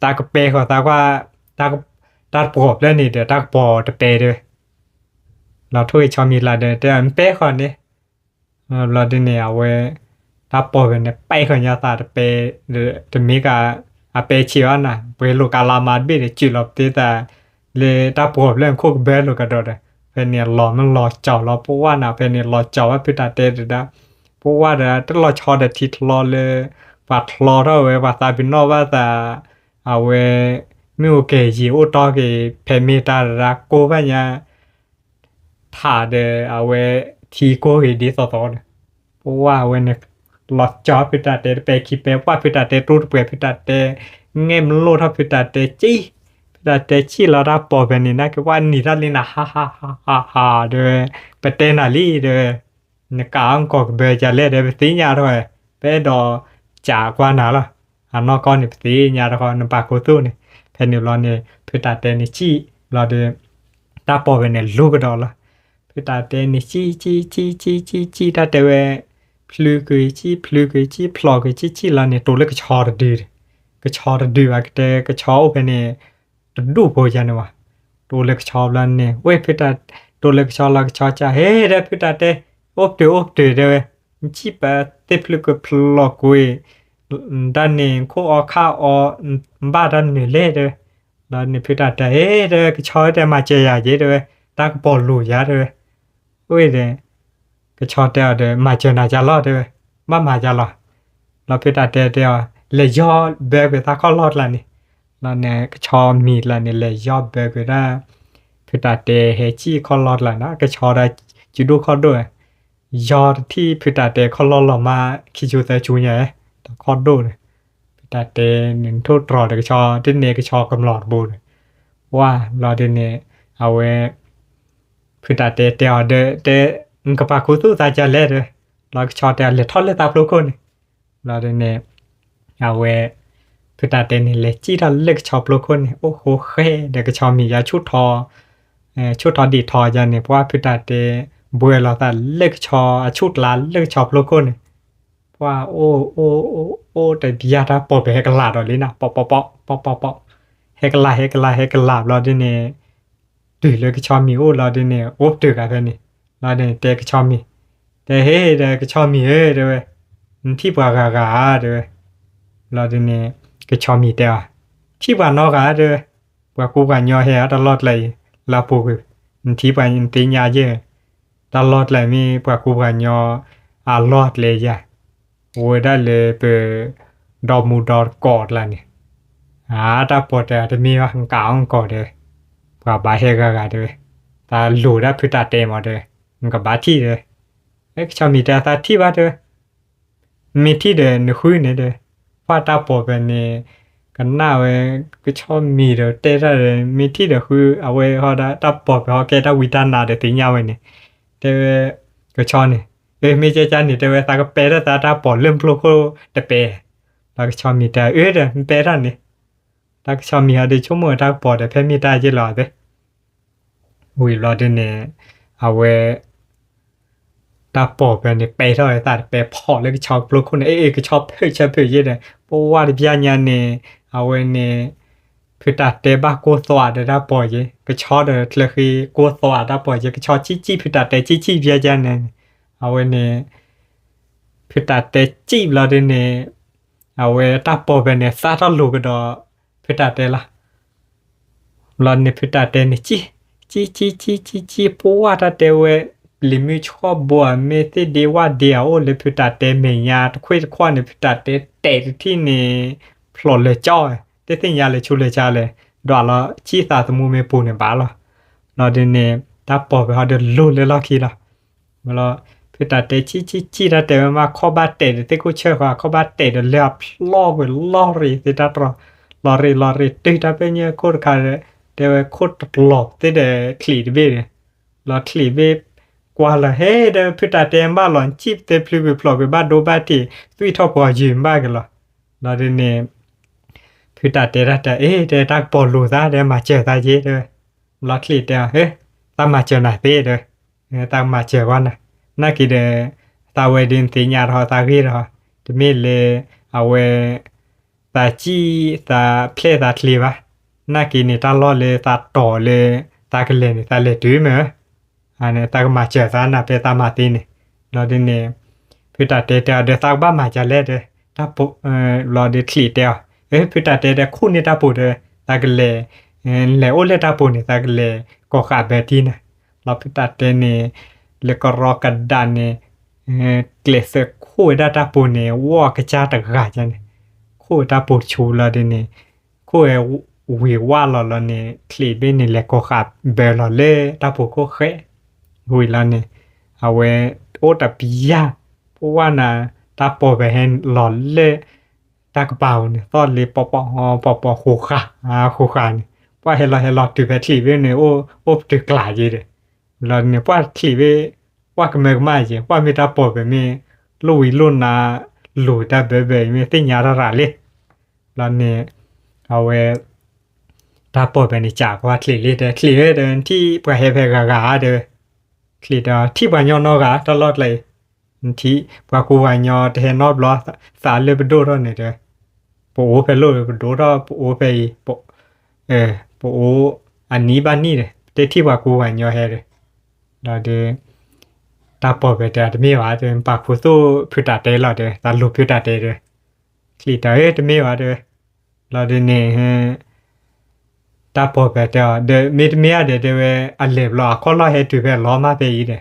ตากะเปก็ตากว่าตาปอบแล้วนี่เด้อตากปอตะเปเด้อเราถ้วยชอมีละเด้อแต่มันเปก่อนนี่เราเดี๋ยวนี้เอาไว้ถ้าปอยเนี่ยไปคนยาตาเปหรือจะมีกาอาเปชิวนะเปลูกาลามาบิดจิลอบตีแต่เลยถ้าปอยเรื่องคุกเบลลูกกระโดดเป็นเนี่ยรอมันรอเจ้าเราเพราะว่านะเป็นเนี่ยรอเจ้าว่าพิตาเตดนะเพราะว่าเดี๋ยวต้องรอชอเดทิตรอเลยปัดรอเราไว้ว่าตาบินนอว่าแต่เอาไว้ไม่โอเคจีอุตอกีเพมิตารักโกว่าเนี่ยถ้าเดเอาไว้ทีโกกีดีสอดเพราะว่าเว้นหลอดจอพิตาเตไปคิดไปว่าพิตาเตรูดเปพิตาเตเงี้ยมันโลดทับพิตาเตจี้พิตาเตจี้เรารับปอเป็นนี่นะคือว่านี่รัลีนะฮ่าเด้อไปเตนาลีเด้อในกลางก็เบจะเล่เด้อไปตีญาด้วยไปดอจากว่านาละอันนอกก็นี่ไปตีญาแล้วก็นปากโคตู้นี่เพนนี่รอนี่พิตาเตนี่จี้เราเด้อตาปอเป็นนี่ลูกดอละพิตาเตนี่จี้ตาเตเวพลูกจีพลอกจีลาเนี่ยตัวเล็กก็ชอระดือก็ชอระดืออะแต่ก็ชอไปเนี่ยดูโพจันวะตัวเล็กชอลานเนี่ยเว้ยพิตาตัวเล็กชอลากชอจ้าเฮ้เด้พิตาเตอบเตเด้จีปะเตพลูกพลอกเว้ยด้านเนี่ยโคอข้าอบ้าด้านเนี่ยเล่เด้ด้านเนี่ยพิตาเตเฮ้เด้ก็ชอแต่มาเจียเยเด้ตากบอลลูยาเด้เว้ยเด้ก็ชอเดียวเดมาเจอนาจาลอดเด้มาจาลอเราพิตาเดียวเลยย่อเบกตาก็รอดละนี่เราเนี่ยก็ชอมีละนี่เลยย่อเบกได้พิตาเดเฮจีก็รอดละนะก็ชอได้จุดูเขาด้วยยอดที่พิตาเดเขารอดละมาคิจูแต่จูเนี่ยตข้อด้วยพิตาเดหนึ่งทุตรอดก็ชอดินเนก็ชอกำหลอดบูว่าเราดินเนเอาไว้ फिर ताते ते उनका पाकू तो ताजा ले रे लग छोटे ले थोले ताप लोग ने लारे ने आवे फिर ताते ने ले चीरा ले छॉप लोग ने ओ हो खे दे के छॉ मी याชุดทอดีทอจันเนี่ยเพราะว่าพิตาเตบัวเราแต่เล็กชอชุดลานเล็กชอบโลโก้เนี่ยเพราะว่าโอ้แต่พิยาถ้าปอไปให้กันลาดเลยนะปอให้กันลาดเราดิเนี่ยดูเลยก็ชอบมีโอ้เราดิเนี่ยโอ้ตึกอะไรเนี่ยเราดิเนี่ยแต่ก็ชอบมีแต่เฮ้แต่ก็ชอบมีเด้อที่ปากกาเด้อเราดิเนี่ยก็ชอบมีแต่ที่บ้านนอกเด้อว่ากูกันย่อเหี้ยตลอดเลยลาปูที่ไปติญญาเยตลอดเลยมีปะกูกันยอลอดเลยจ้ะโอ้ยได้เลยไปดอมูดอดกอดละนี่ตาปอดแต่จะมีว่าหังกาวกอดเลยปะบาเฮกะเด้อตาหลูได้พิตาเตมาเด้อมันก็บาที่เลยชอบมีแต่ตาที่ว่าเด้อมีที่เด้อคุยเนี่ยเด้อว่าตาปอดเป็นนี่กันหน้าเว้ยก็ชอบมีเด้อเตะได้เลยมีที่เด้อคือเอาไว้เขาได้ตับปอบเขาแกได้วิจารณ์นาเด้อติญญาไว้เนี่ยแต่ก็ชอบเนี่ยไม่เจจันนี่แต่ว่าตาก็เปได้ตาปอดเริ่มโผล่แต่เปตาก็ชอบมีแต่เด้อมันเปได้นี่ตาก็ชอบมีอะไรชั่วโมงตาปอดแต่เพ่มีตาเจรอเด้อุ้ยรอเด้เนี่ยเอาไว้ตาปอบแบบนี้เปเท่าไหร่ตาเปพอแล้วก็ชอบโผล่คนก็ชอบเพื่อเยอะเลยเพราะว่าที่พี่อันเนี่ยเอาไว้เนี่ยพิตาเตบ้ากูสวัสดิ์ได้ปล่อยก็ชอบเลยคือกูสวัสดิ์ได้ปล่อยก็ชอบจี้พิตาเตจี้พี่อันเนี่ยเอาไว้เนี่ยพิตาเตจี้เราเนี่ยเอาไว้ตาปอบแบบเนี่ยซาทอลูกดอพิตาเตละเราเนี่ยพิตาเตเนี่ยจี้เพราะว่าตาเตเวลิมิชอบบัวเมติเดว่าเดียวเลยพิตาเตเมียคุยคว้าเนี่ยพิตาเตเตที่เนี่ยพลอเลยจ้อยเต่สิ่งยาเลยชูเลยจ้าเลยดอลละชี้สาสมูเมปูเนี่ยบ้าละเราเดนเนี่ยตาปอบไปเขาเดินลู่เลยละคีละเวลาพิตาเตชี้ได้แต่มาข้อบาเตเต่กูเชื่อว่าข้อบาเตเดินเลี้ยบล่อไปล่อรีติดตรอลอรีติดตาเป็นเนี่ยโคตรขาดเดี๋ยวโคตรหลอกติดคลีดเบ้เนี่ยเราคลีดเบ้กว่าละเฮ้เดี๋ยวพิตาเตมบ้าหลอนจีบเตพลิวพลอกไปบ้าโดบ้าตีตุยทอปอยืมบ้ากันละเราเดนเนี่ยพิตาเตระแต่เดตักปอลูซาเดมาเจอตาเยเด้อลอคลีเตตามาเจอหน้าเตเด้อตามาเจอวันน่ะนักกิเดตาเวดินติญญาทอตากีรอตมีเลเอาเวตาจีตาเพลตาคลีวะนักกินี่ตาลอเลตาต่อเลตากเลนี่ตาเลดื้อมั้ยอันนี้ตาก็มาเจอซาน่ะเปตามาตินี่ลอดินี่พิตาเตเดตาบ้ามาจะเลเด้อตาปุลอดิคลีเตพิตาเตคู่นี่ตาปูเดตากเลเลโอเลตาปูนี่ตากเลก็ขาดแบบที่นะเราพิตาเตนี่เลก็รอกันดานนี่เกลเซคู่ดาตาปูนี่วอกระจาตะกาจันคู่ตาปูชูละเดนี่คู่วิว่าละนี่คลีบนี่เลก็ขาดเบลเลตาปูก็เขหุยละนี่เอาไว้โอตาปิยาเพราะว่านะตาปอไปเห็นหลอนเลตากระเป๋าเนี่ยตอนเลยปอโคค่ะโคค่ะเนี่ยว่าเห็นเราถือแบตรีไว้เนี่ยโอ้ถือกลายเลยเราเนี่ยว่าทีไว้ว่ากันเมื่อไม่ใช่ว่ามีตาปอแบบนี้ลุยลุ่นนะลุยตาเบมีติญญาระเลยเราเนี่ยเอาไว้ตาปอแบบนี้จากว่าทีเลยเดินที่ไปเฮเพกากาเด้อทีเดินที่บ้านยอนอกาตลอดเลยที่ว่ากูวันยอเทนอบล้อสารเลยไปดูแล้วเนี่ยเด้อปโอไปโลไปดูแล้วปโอไปปปโออันนี้บ้านนี่เลยแต่ที่ว่ากูวันยอเฮเลยเราเด้ตาปอไปแต่ไม่ว่าเด้ปากผู้สู้พิตาเตเราเด้ตาลูกพิตาเตเด้คลีตาจะไม่ว่าเด้เราเด้เนี่ยตาปอไปแต่เด้มีอะเด้เวอันเล็บล้อข้อล้อเฮตุไปล้อมาไปอีเด้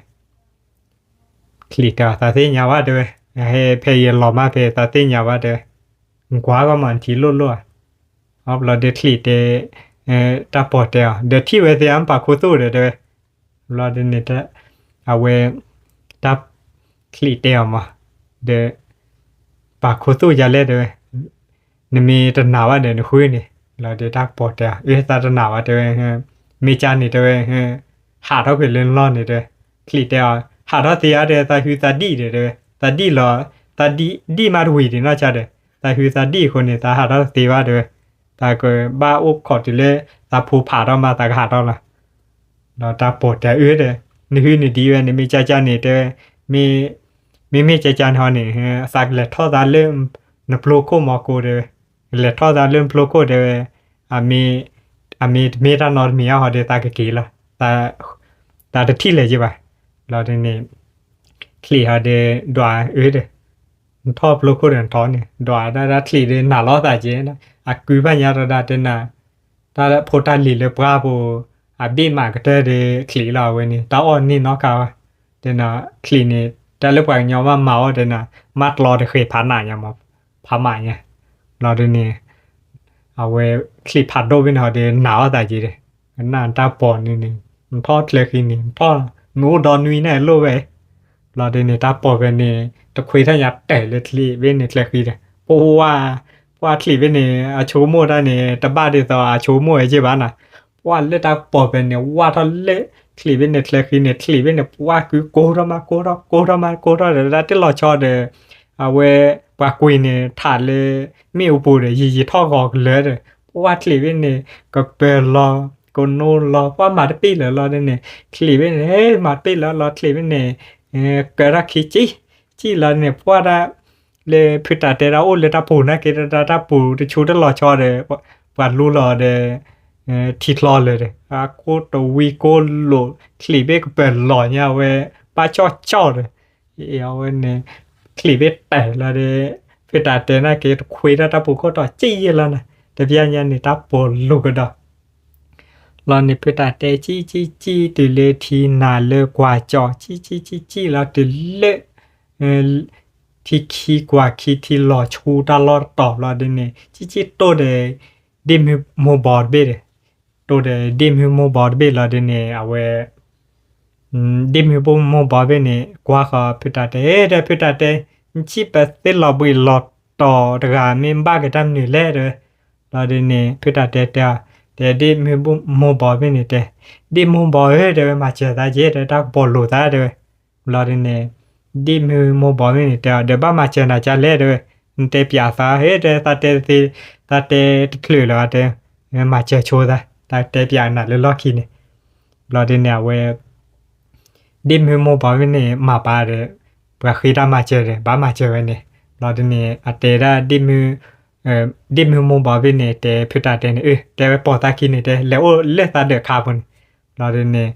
คลีตาตาติญญาว่าเด้เฮเพยล้อมาไปตาติญญาว่าเด้กว่าก็มันทีลั่วๆเอาเราเดคลีเตตาปอเตเดที่เวเซียมปากคูสู้เด้เราเดนี่ตะเอาเวตาคลีเตมาเดปากคูสู้ยาเลเด้นี่มีตะหนาวเด้คุยนี่เราเดตาปอเตตาตะหนาวเด้มีจานนี่เด้ หาเท่าเป็นเล่นร้อนเนี่ยเด้อคลิปเดียวหาเท่าเตียเด้อตาคือตาดีเด้อตาดีเหรอตาดีมาดุยดีน่าจะเด้อตาคือตาดีคนเนี่ยตาหาเท่าเตียเด้อตาก็บ้าอุกขอดเลยตาผูผ่าเรามาตาก็หาเท่าละเราตาปวดแต่เด้อนี่คือนี่ดีเว้ยนี่มีใจจานนี่เด้อมีใจจานเฮานี่สักแหละท่อตาเริ่มนปลูกโคมอโกเด้อแหละท่อตาเริ่มปลูกโคเด้อมีตานอร์มีเฮาเด้อตาก็กีละตาเดที่เลยใช่ป่ะเราเดนี่คลีฮาเดดวาเด้ทอปโลโคเดนทอนเนี่ยดวาได้คลีเดนาล้อตาเจนะอากุยบัญญาระดาเดนะตาโพตาลีเลปราโบอาบีมากเตเดคลีลาเวนี่ตาออนนี่เนาะกาเดนะคลีนี่ตาเลปว่าญอว่าเมาเดนะมัดรอเดเคยผ่านหน้าญามาพามาเนี่ยเราเดนี่เอาเวคลีพัดโดเวนเฮาเดหนาวตาเจเดน่าตาปอนนี่มันทอดเลยคือนี่ทอดหนูดอนนุยแน่โลเว้ยเราเดนี่ตาปอเป็นนี่ตะคุยถ้ายัดแต่เลยทีเว้นนี่เลยคือเพราะว่าทีเว้นนี่อาชูโมได้นี่ตะบ้าดีต่ออาชูโมไอ้เจ้าบ้านน่ะว่าเล่ตาปอเป็นนี่ว่าทอเล่ทีเว้นนี่เลยคือนี่ทีเว้นนี่ว่าคือโกรามาเดี๋ยวที่เราชอบเดเอาเวว่าคุยนี่ถาดเลยมีอุปูเดยีท่อกอกเลยเดว่าทีเว้นนี่ก็เป็นรอก็โน่รอว่ามาได้ปีเลยรอเนี่ยทีเว้นนี่มาปีแล้วรอทีเว้นนี่เกิดอะไรจีละเนี่ยเพราะว่าเลยพิจารณาโอ้เลยตาปูนะเกิดตาปูที่ชูได้รอชอเลยวันรู้รอเลยทีรอเลยโคตรวีโกโลคลิปก็เป็นหล่อเนี่ยเว้ยป้าชอเลยเอาเว้ยเนี่ยคลิปแต่ละเลยพิจารณาเกิดคุยได้ตาปูก็ต่อจีแล้วนะแต่พี่อันนี้ตาปูลูกก็ได้เราเนี่ยพิจารณาจีตัวเลทีนาเลกว่าจอจีแล้วตัวเลที่คีกว่าคีที่หล่อชูตลอดตอบเราเดเนี่ยจีโตเดดิมโมบอร์เบเดโตเดดิมโมบอร์เบเราเดเนี่ยเอาไว้ดิมโมบอร์เบเนี่ยกว่าเขาพิจารณาเดพิจารณาจีเปเตเราบุยหลอดต่อตระมีบ้ากันทำหนึ่งเล่เลยเราเดเนี่ยพิจารณาแต่ดิมโมบอร์เบเนี่ยดิมโมบอร์เดมาเจอได้เจอได้บอลลูได้เดเราเดเนี่ยดิมโมบอลนี่เดี๋ยวบ้ามาเจอหน้าจะเล่ด้วยเตปีอาซาเฮ้เดตาเตคลือแล้วเดมาเจอโชว์ได้ตาเตปีอาหนักเลยล็อกคีนี่เราเดเนี่ยเวดิมโมบอลนี่มาปาเดปะคีดามาเจอเดบ้ามาเจอเวนี่เราเดเนี่ยอเตระดิมโมบอลนี่เตพิตาเดเนี่ยเตไปปอตาคีนี่เดแล้วเล่ตาเดคาร์บอนเราเดเนี่ย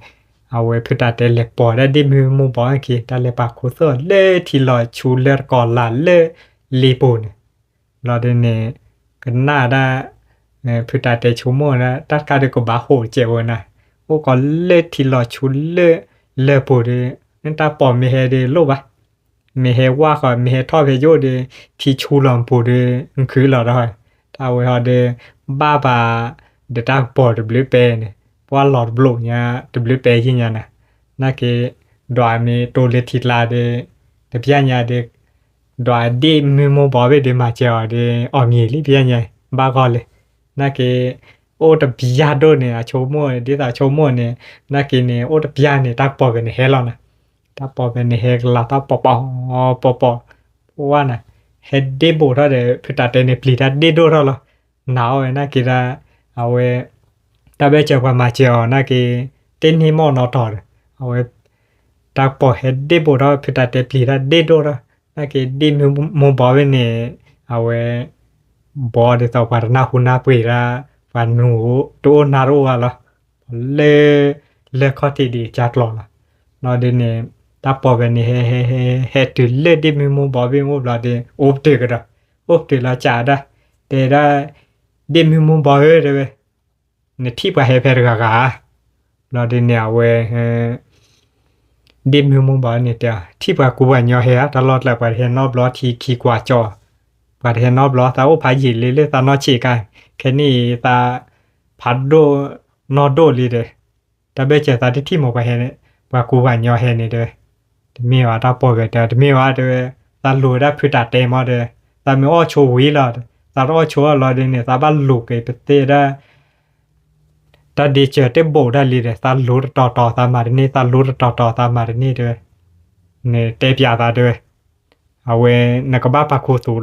เอาไว้พิจารณาเล็กปอได้ดิมือมูบอลกี้แต่เล็กปากโคตรเล่ที่ลอยชูเลือดก่อนหลานเล่ลีปูนเราเดนเนี่ยกันหน้าได้พิจารณาชั่วโมงนะตัดการเด็กก็บ้าโหเจ้านะโอ้ก่อนเล่ที่ลอยชูเล่ปูนนั่นตาปอมีเฮเดโลบะมีเฮว่าก่อนมีเฮทอดเฮโยเดที่ชูลำปูนคือเราได้ถ้าไว้ฮอเดบ้าเดต้าปอดบลิเปเนี่ยว่าหลอดบลูเนี่ย WP ที่เนี่ยนะนั่นคือดอยมีตัวเลทิลาเดแต่พี่เนี่ยเด็กดอยดีมีโมบอลเวเดมาเจอเดอมีลิพี่เนี่ยบ้าก็เลยนั่นคือโอ้แต่พี่ยาโดเนี่ยโชว์มั่วเดี๋ยวแต่โชว์มั่วเนี่ยนั่นคือเนี่ยโอ้แต่พี่ยาเนี่ยตักปอเป็นเฮลนะตักปอเป็นเฮลลาตักปอว่านะเฮดเดโบท่าเดพิตาเตเนี่ยปลีทัดเดโดท่าละหนาวนั่นคือเอาไว้ตาเบเจอความมาเจอนะกีเต้นหิมอนอตอร์เอาไว้ตาปอเฮดเดโบราพิตาเตปลีระเดโดระนะกีดิมบอเวเนเอาไว้บอเดตอปารนาหุนาปุยระฟันหนูตัวนารุวะละเลข้อที่ดีจัดหล่อละนอเดเนตาปอเวเนเฮตุเลดิมบอเวโมบลาเดโอบเตกระโอบเตละจาดะเตระดิมบอเวเดเวเนี่ยที่ไปให้เพลกากาเราเดินเนี่ยเวดิมมบอลเนี่ยเดียวที่ไปกูวันยอเฮียตลอดเลยไปเห็นนอบล้อที่ขี่กว่าจอไปเห็นนอบล้อตาโอ้พายหยิเลยตานอชีกันแค่นี้ตาพัดโดนอโดลีเดแต่เบเจตาที่หมอไปเห็นไปกูวันยอเฮียเนี่ยเด้มีว่าตาปอยเด้มีว่าเด้ตาลูได้พิจารณาเต็มเด้ตามีอ้อโชว์วิลาตาอ้อโชว์เราเดินเนี่ยตาบ้านลูกไอ้เปเต้ได้ ta đi chơi tới bộ đã lì để ta lú tỏ ta mà đi ta lú tỏ ta mà đi được nè tép giả ta được à we nè có ba cô tu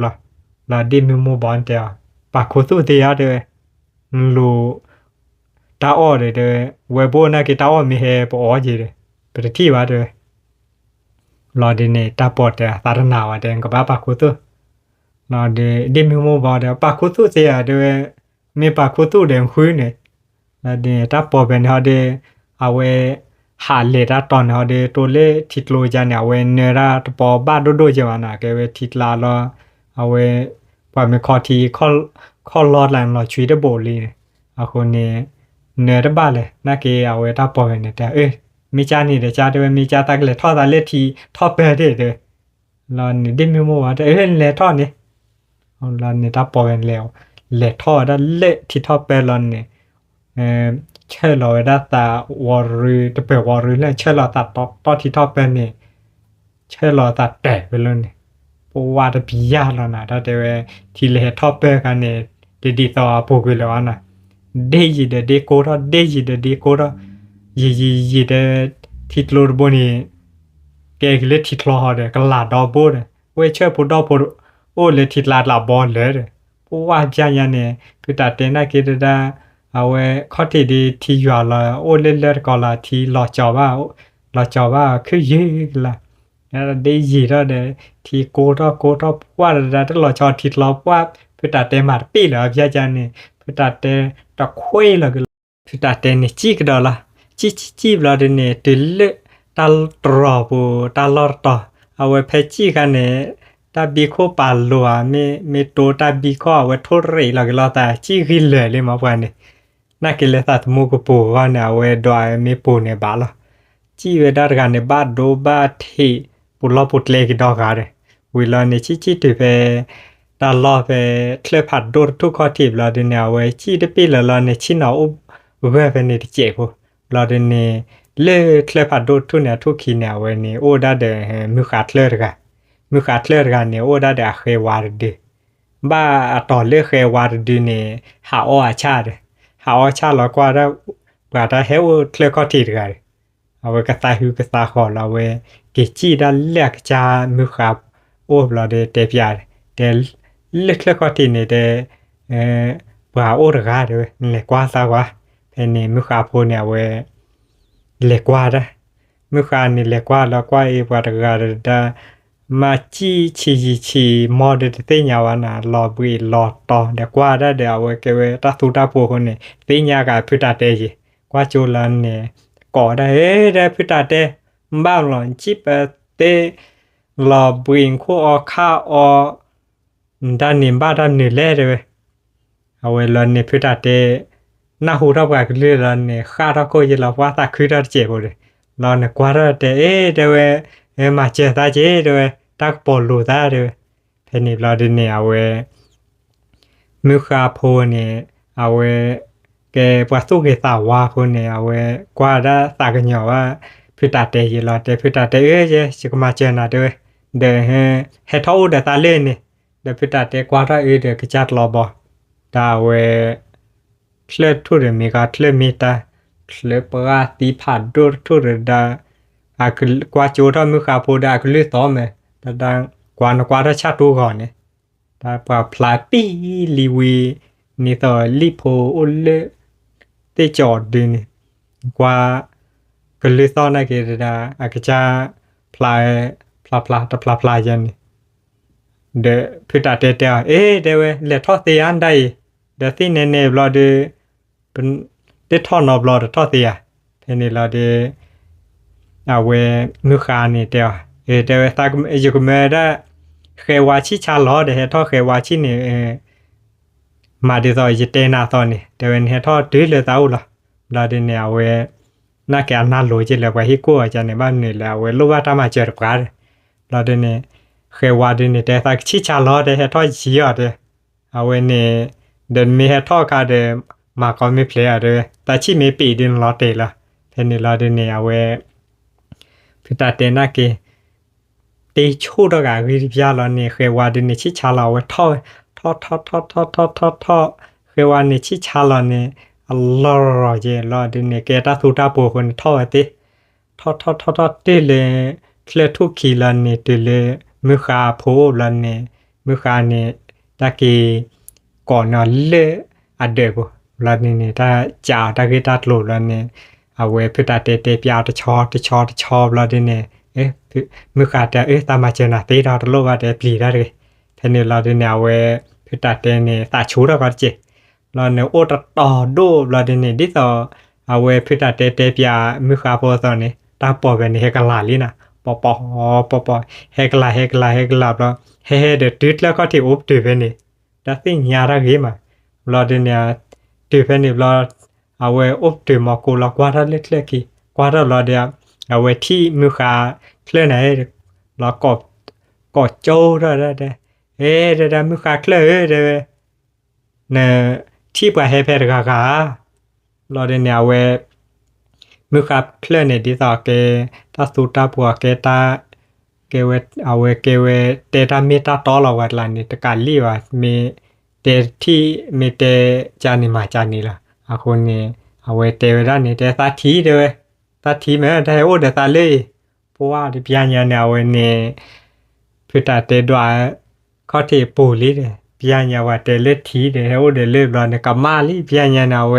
là đi mua bán tiền ba cô tu thì à được lú ta ở đây được we bộ nè cái ta ở mi hè bộ ở gì đấy bây thi vào được là đi nè ta bỏ tiền ta ra nào à đấy có ba cô tu là đi mua bán được ba cô tu thì à được mi ba cô tu để khui này là đi ta bỏ bên họ đi à weหาเลดาตอนเฮาเดตัวเลทิดโลจาเนี่ยเวเนราตปอบาโดโดจาวานะแกเวทิดลาลอเอาเวปาเมคอทีคอลอดลันลอชุยเดโบลีอะคนนี้เนรบาเลยนะเกเอาเวตาปอเวเนแต่มีจานี่เดจาเดมีจาตักเลทอตาเลทีทอเปเดเดลอนนี่ดิมิโมว่าเลทอนี่ลอนนี่ตาปอเวนแล้วเลทอดาเลที่ทอเปลอนนี่เชื่อเราได้ตาวอร์จะเปิดวอร์เลยเชื่อเราตัดต่อที่ทอเป็นเนี่ยเชื่อเราตัดแตกไปเลยเนี่ยเพราะว่าจะพิยาแล้วนะถ้าเดี๋ยวที่เลทอเป็นกันเนี่ยดีต่อพวกเราอ่ะนะเดย์เดย์โคตรเดย์เดย์โคตรยี่เดที่โลดบนี่แกก็เลยที่โลหะเดก็ลาดอบเลยเว้ยเชื่อพูดดอพูดโอ้เลยที่ลาบอลเลยเพราะว่าจานเนี่ยคือตัดเต็นน่าคิดได้เอาไว้ข้อที่ดีที่อยู่ละโอเล่ๆก็ละที่รอจอว่าคือยืดละแล้วได้ยีแล้วเดที่โกรว่าได้รอจอที่รอว่าพิตาเตมาปีแล้วพี่อาจารย์นี่พิตาเตตะคุยแล้วก็พิตาเตนี่จิกดอละจิแล้วเนี่ยติลตาตรอปูตาลอตอเอาไว้เพจิกันเนี่ยตาบีโคปาลัวมีโตตาบีโคเอาไว้ทุเรศแล้วก็เราแต่จิกิเลยมาพวกนี้น่ากินเลยสัตว์มูกปูว่าเนี่ยเวดอยมีปูเนี่ยบ้าละจีเวดาร์กันเนี่ยบ้าโดบ้าที่ปุล้อปุเล็กดอกอะไรวิลาเนี่ยจีถือไปตลอดไปเคลื่อนผัดดูทุกข้อทีบเราเดี๋ยวเนี่ยเวจีได้ปีละเราเนี่ยชินเอาเวเป็นเนี่ยเจ็บเราเดี๋ยวเนี่ยเลื่อนเคลื่อนผัดดูทุกเนี่ยทุกขีเนี่ยเวเนี่ยโอ้ได้เดี๋ยวมือขาดเลื่อนกันเนี่ยโอ้ได้เดี๋ยวเคยวาร์ดีบ้าต่อเลื่อนเคยวาร์ดีเนี่ยหาอ้อชาติหาชาเรากว่าได้เฮวเคลือก็ทีดกันเอาไว้ก็ตายหูก็ตาขอเราเว้เกจีได้เลือกจามือขับโอ้เราได้เตปยาเดเลือกเคลือก็ทีเนี่ยเดปลาโอ้ระกาเด้อเล็กกว่าซะวะเป็นนี่มือขับพูเนี่ยเว้เล็กกว่าได้มือขับนี่เล็กกว่าแล้วก็ไอ้ปลาระกาได้มาชีมอดเตียาวนะรอบุยรอต่อเดี๋ยวกว่าได้เดี๋ยวเวกเวตัดสุดาปูคนเนี่ยเตียกับพิตาเตจิกว่าจูลันเนี่ยก่อได้ได้พิตาเตบ้าหลอนจิปเตรอบุยคู่อข้าอด้านนี้บ้าด้านนี้เล่เลยเอาไว้ลันเนี่ยพิตาเตน่าหูรับกับเรื่องลันเนี่ยข้าเราก็จะรับว่าตาคือเราเจ็บเลยลันเนี่ยกว่าได้เดี๋ยวมาเจอตาเจด้วยตักปอลูตาด้วยเพนิบลาดิเนี่ยเอาเวมือคาโพเนี่ยเอาเวแกปัสสุเกตาวาโพเนี่ยเอาเวกว่าได้ตากันเหนียวว่าพิตาเตยลาเตพิตาเตเจสิกมาเจนะด้วยเดเฮทอเดตาเล่นเนี่ยเดพิตาเตกว่าได้เดกจัดรอบดาเวเคลทุเรมีกาเคลมีตาเคลปราติผัดดูทุเรดากว่าจูถ้ามือขาพูดก็เลือดต่อไหมแต่ดังกว่าถ้าชาตูก่อนเนี่ยแต่ปลาพลาปีลีวีนี่ต่อลิโพอุลเลเตจอดดินกว่าก็เลือดต่อนะก็ได้อาจจะพลายันเดพิตาเตเตเดเวเลทอเตียนได้เดที่เนบลอเดเป็นเดทอนอบลอเดทอเตียเพนี่ลอเดเอาเวมือคานี่เดียวเดี๋ยวตากอยู่กับแม่ได้เคยวาชิชาล้อเดี๋ยวทอเควาชินี่มาดีต่อจะเตนาตอนนี้เดี๋ยวเห็นทอดื้อเลยเต้าละเราเดี๋ยวเนี่ยเวน่าแก่น่าหลุยจิเลยว่าฮิกัวจะในบ้านนี่แล้วเวรู้ว่าทำมาเจอกันเราเดี๋ยวเนี่ยเคยวาเดี๋ยวนี้แต่ตากชิชาล้อเดี๋ยวทอชี้อ่ะเดี๋ยวเอาเวเนี่ยเดินมีเห็นทอการเดี๋ยวมาก็ไม่เพลียเดี๋ยวแต่ชิมีปีดินล้อเตะละเพนี่เราเดี๋ยวเนี่ยเวพิตาเตน่าเกตีชูดอกาวิริยาลอนี่เคยวาดินชิชาลาเวท่อเคยวานี่ชิชาลอนี่ อัลลอฮ์เจรอดินเนี่ยแกตาสุตาปูคนท่อติท่อติเลยเคลทุกขีลันเนี่ยติเลยมือขาโพลันเนี่ยมือขาเนี่ยตะกี้ก่อนนอนเลอเดบลันเนี่ยตาจ่าตะกี้ตาโหลลันเนี่ยเอาไว้พิตาเตปยาวตะชอลันเนี่ยมือขาแต่ตามมาเจนะตีดาวตะโลว่าแต่ปลีได้เลยทีนี้ลันเนี่ยเอาไว้พิตาเตเนี่ยตาชูแล้วก็เจเราเนี่ยโอ้ต่อดูเราเนี่ยดิต่อเอาไว้พิจารณาเตะยามือขาพอตอนนี้ตาปอเป็นเฮกลาลีนะปอเฮกลาเราเฮเดติดแล้วก็ที่อุบตีเป็นนี่แต่สิ่งยาระกีมาเราเนี่ยตีเป็นนี่เราเอาไว้อุบตีมากูเรากวาดเล็กๆกี่กวาดเราเดียเอาไว้ที่มือขาเคลื่อนไหนเรากดโจ้ได้เดี๋ยวมือขาเคลื่อนเดี๋ยวเนี่ยที่ปะให้เพลกากาเราเดินเนี่ยเวมือกับเคลื่อนเนี่ยดีต่อเกตาสุตาปัวเกตาเกเวเอาเวเกเวเตตามีตาตอเราวัดลานี่ตะการลีว่ามีเตที่มีเตจานิมาจานิละอาคนนี้เอาเวเตเวด้านนี้เตตาทีเด้อตาทีแม้ได้โอ้เดตาเลยเพราะว่าที่พี่อันเนี่ยเวเนี่ยพิตาเตดว่าข้อที่ปูลีเด้พี่อันเนี่ยว่าเตเลทีเด้โอ้เดเลบลอนกับมาลีพี่อันเนี่ยเว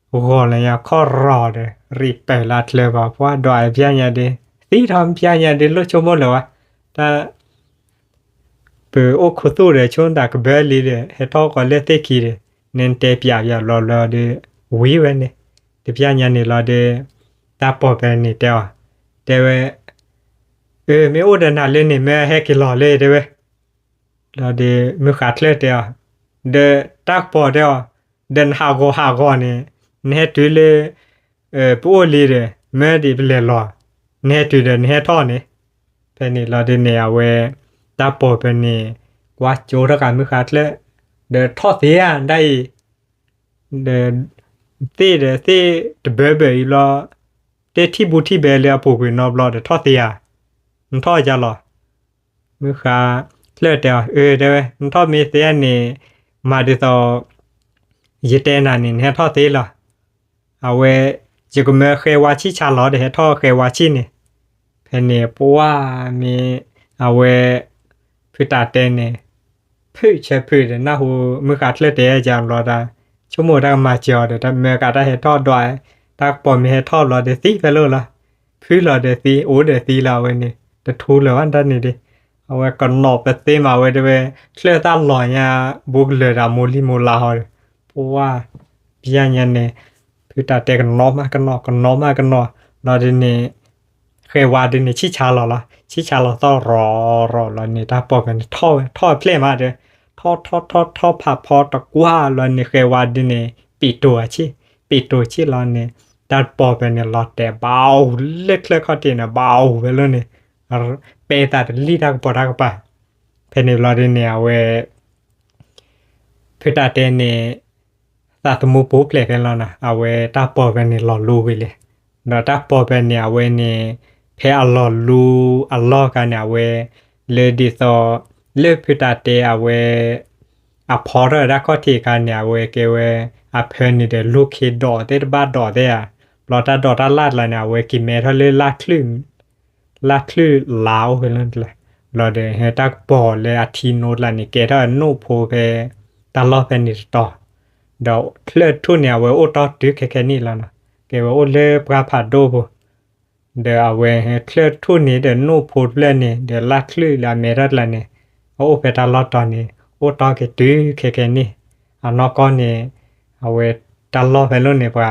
โอ้โหเลยอะข้อรอเด้รีบไปลัดเลยว่าเพราะว่าดอยพี่อันเนี่ยเด้ที่ทำพี่อันเนี่ยเด้ลดชั่วโมงเลยวะแต่เปิดโอ้คุตู้เด้ช่วงดักเบลลีเด้เฮทอก็เลเตคีเด้เน้นเตปียรอเด้วิเวเนี่ยเดี๋ยวพี่อันเนี่ยรอเด้ตาปอเป็นนี่เดียวเดี๋ยวไม่โอ้เดินหน้าเล่นนี่แม่ให้กินรอเลยเด้อเราเดมือขาดเลยเดียวเดตักปอเดียวเดินหากอนี่เนตุเลยปูลีเดแม่ดีเปเลยรอเนตุเดเนท่อนี่เป็นนี่เราเดเนี่ยเวตาปอเป็นนี่กว่าโจรกันมือขาดเลยเดท่อเสียได้เดตีเดเบเบอีรอเตที่บูที่เบเลียปูกินอบรอเดท่อเสียมันท่อจะรอมือขาเลือดเดียวเดี๋ยวมันทอดมีเสียนี่มาดิต่อยีเตนันนี่ให้ทอดตีหรอเอาไว้จะก็เมื่อเคยว่าชิชาหรอเดี๋ยวให้ทอดเคยว่าชินี่เพนเนี่ยปัวมีเอาไว้พิตาเตนเนี่ยพื้เชพื้เดี๋ยวน่าหูมือกัดเลือดเดียวจำรอได้ชั่วโมงได้มาเจียวเดี๋ยวถ้าเมื่อกัดได้ให้ทอดด้วยถ้าปอมีให้ทอดรอเดี๋ยวซีไปเลยละพื้รอเดี๋ยวซีโอ้เดี๋ยวซีเราเว้ยนี่แต่ทูเลยวันนั้นนี่ดิเอาไว้ก่อนนอกไปเต็มเอาไว้ด้วยเคลื่อนตลอดเนี่ยบุกเลยดามูลีมูลาหอยเพราะว่าพี่ยันเนี่ยคือตาเตกันนอกมากันนอกเราเดี๋ยวนี้เคยว่าเดี๋ยวนี้ชิชาเราต้องรอเราเนี่ยตาปอกกันท่อเพลมาเด้อท่อผับพอตะกว่าเราเนี่ยเคยว่าเดี๋ยวนี้ปีตัวชิเราเนี่ยตาปอกกันเนี่ยเราแต่เบาเล็กๆเขาเตียนเบาไปเลยเนี่ยเปตาลีดักปอดักปะเพนิลอดิเนียเวพิตาเตเนตาตมูปูเพลกันแล้วนะเอาเวตาปอเป็นนี่หลอลูไปเลยเนาะตาปอเป็นเนี่ยเวนี่เพอหลอลูอัลลอฮ์กันเนี่ยเวเลดิซอเลพิตาเตเอาเวอะพอร์ดักข้อที่กันเนี่ยเวเกเวอะเพนนี่เดลูกคิดดอเตบ้าดอเตอะลอตาดอตาลาดละเนี่ยเวกิเมทะเลลาดคลื่นลาดคลื่นลาวเพิ่นนั่นแหละเราเดเฮตักปอเลยอาทิโนดละนี่เกถ้าโนโพเพตลอดเป็นนี่ต่อเดี๋ยวเคลื่อนทุนเนี่ยเวโอต่อตึกแค่นี้แล้วนะเกว่าโอเลปราผาโดโบเดี๋ยวเอาเวเคลื่อนทุนนี่เดี๋ยวโนโพเล่นนี่เดี๋ยวลาดคลื่นละเมรัดละนี่โอเปตลอดตอนนี้โอต่อแค่ตึกแค่นี้อันนอกก็นี่เอาเวตลอดไปแล้วเนี่ยว่า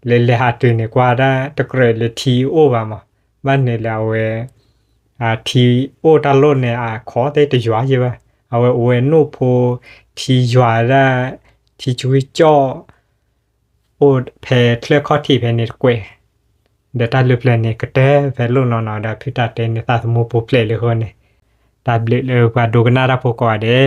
เลหาตึนี่กว่าได้ตะเกรเลทีโอว่ามาบ้านนี่แล้วเวทีโอตาโลเนี่ยขอได้แต่หยวใช่ป่ะเอาไว้เวนูโพทีหยวได้ทีจุยจ่อโอเพเคลือข้อที่เพนิดกวยเดี๋ยวตาลือเพลเนี่ยก็ได้เพลลูนอนได้พิตาเตนตาสมูโพเพลเลยคนเนี่ยตาเบลเลยกว่าดูกันน่ารักพอกว่าเด้